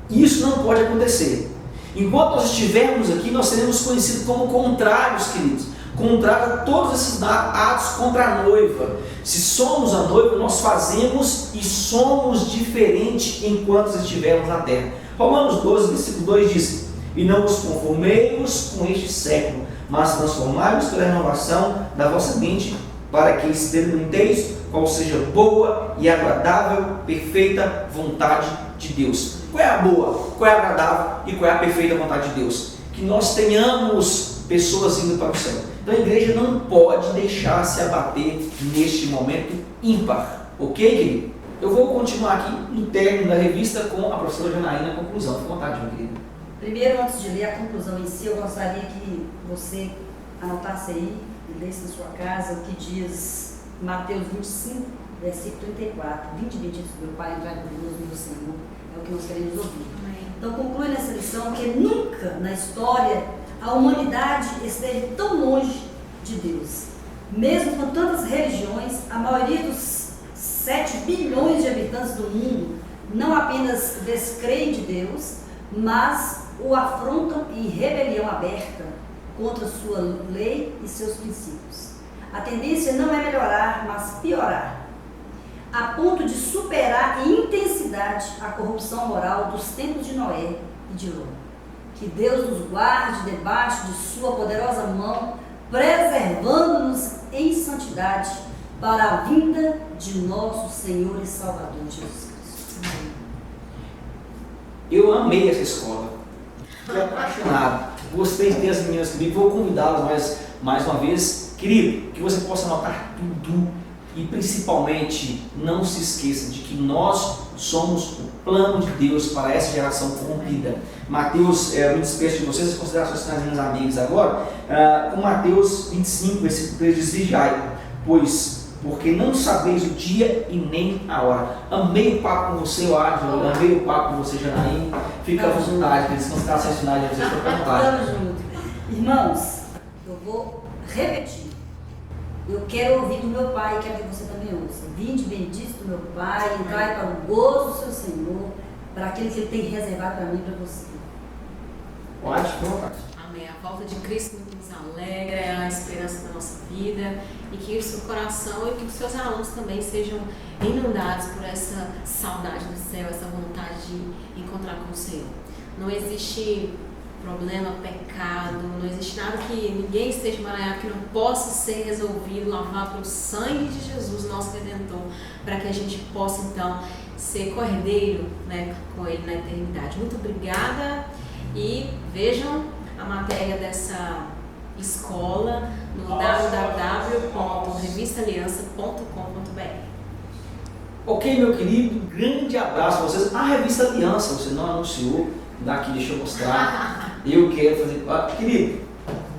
Isso não pode acontecer. Enquanto nós estivermos aqui, nós seremos conhecidos como contrários, queridos. Contrário a todos esses atos contra a noiva. Se somos a noiva, nós fazemos e somos diferentes enquanto estivermos na terra. Romanos 12, versículo 2 diz: e não vos conformeis com este século, mas transformai-vos pela renovação da vossa mente, para que experimenteis qual seja boa e agradável, perfeita vontade de Deus. Qual é a boa, qual é a agradável e qual é a perfeita vontade de Deus? Que nós tenhamos pessoas indo para o céu. Então a igreja não pode deixar se abater neste momento ímpar. Ok, querido? Eu vou continuar aqui no término da revista com a professora Janaína na conclusão. Fique à vontade, meu querido. Primeiro, antes de ler a conclusão em si, eu gostaria que você anotasse aí e lesse na sua casa o que diz Mateus 25, versículo 34. 20 dias meu Pai entrar conosco no Senhor. É o que nós queremos ouvir. Então conclui nessa lição que nunca na história a humanidade esteve tão longe de Deus. Mesmo com tantas religiões, a maioria dos 7 bilhões de habitantes do mundo não apenas descreem de Deus, mas o afrontam em rebelião aberta contra sua lei e seus princípios. A tendência não é melhorar, mas piorar, a ponto de superar em intensidade a corrupção moral dos tempos de Noé e de Ló. Que Deus nos guarde debaixo de sua poderosa mão, preservando-nos em santidade para a vinda de nosso Senhor e Salvador Jesus Cristo. Eu amei essa escola. Estou apaixonado. Gostei de ter as meninas comigo. Vou convidá-las mais uma vez. Querido, que você possa anotar tudo. E principalmente, não se esqueça de que nós somos o plano de Deus para essa geração corrompida. Mateus, eu me despeço de vocês, as considerações finais dos meus amigos agora, com Mateus 25, versículo 3 diz: vigiai, porque não sabeis o dia e nem a hora. Amei o papo com você, Ângelo, amei o papo com você, Janaína. Fica à vontade, as considerações finais de vocês, fica à vontade. Estamos juntos. Irmãos, eu vou repetir. Eu quero ouvir do meu Pai, quero que você também ouça. Vinde bendito do meu Pai, entrai para o gozo do seu Senhor, para aquilo que Ele tem reservado para mim e para você. Pode, pronto. Amém. A volta de Cristo nos alegra, é a esperança da nossa vida, e que o seu coração e que os seus alunos também sejam inundados por essa saudade do céu, essa vontade de encontrar com o Senhor. Não existe problema, pecado, não existe nada que ninguém esteja emaranhado que não possa ser resolvido, lavado pelo sangue de Jesus, nosso Redentor, para que a gente possa então ser cordeiro, né, com Ele na eternidade. Muito obrigada E vejam a matéria dessa escola no www.revistaliança.com.br. Ok, meu querido, grande abraço a vocês. A revista Aliança, você não anunciou, daqui deixa eu mostrar. Eu quero fazer parte. Querido,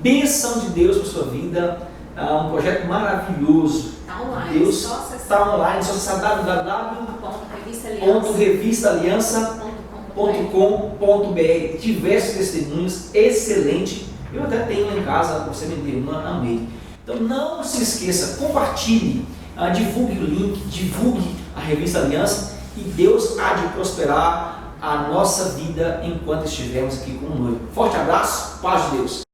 bênção de Deus para sua vida, um projeto maravilhoso. Está online, Deus só acessar. está online, só acessar www.revistaliança.com.br. Diversos testemunhos, excelente. Eu até tenho lá em casa, você me deu uma, amei. Então não se esqueça, compartilhe, divulgue o link, divulgue a Revista Aliança e Deus há de prosperar a nossa vida enquanto estivermos aqui com o noivo. Forte abraço, paz de Deus.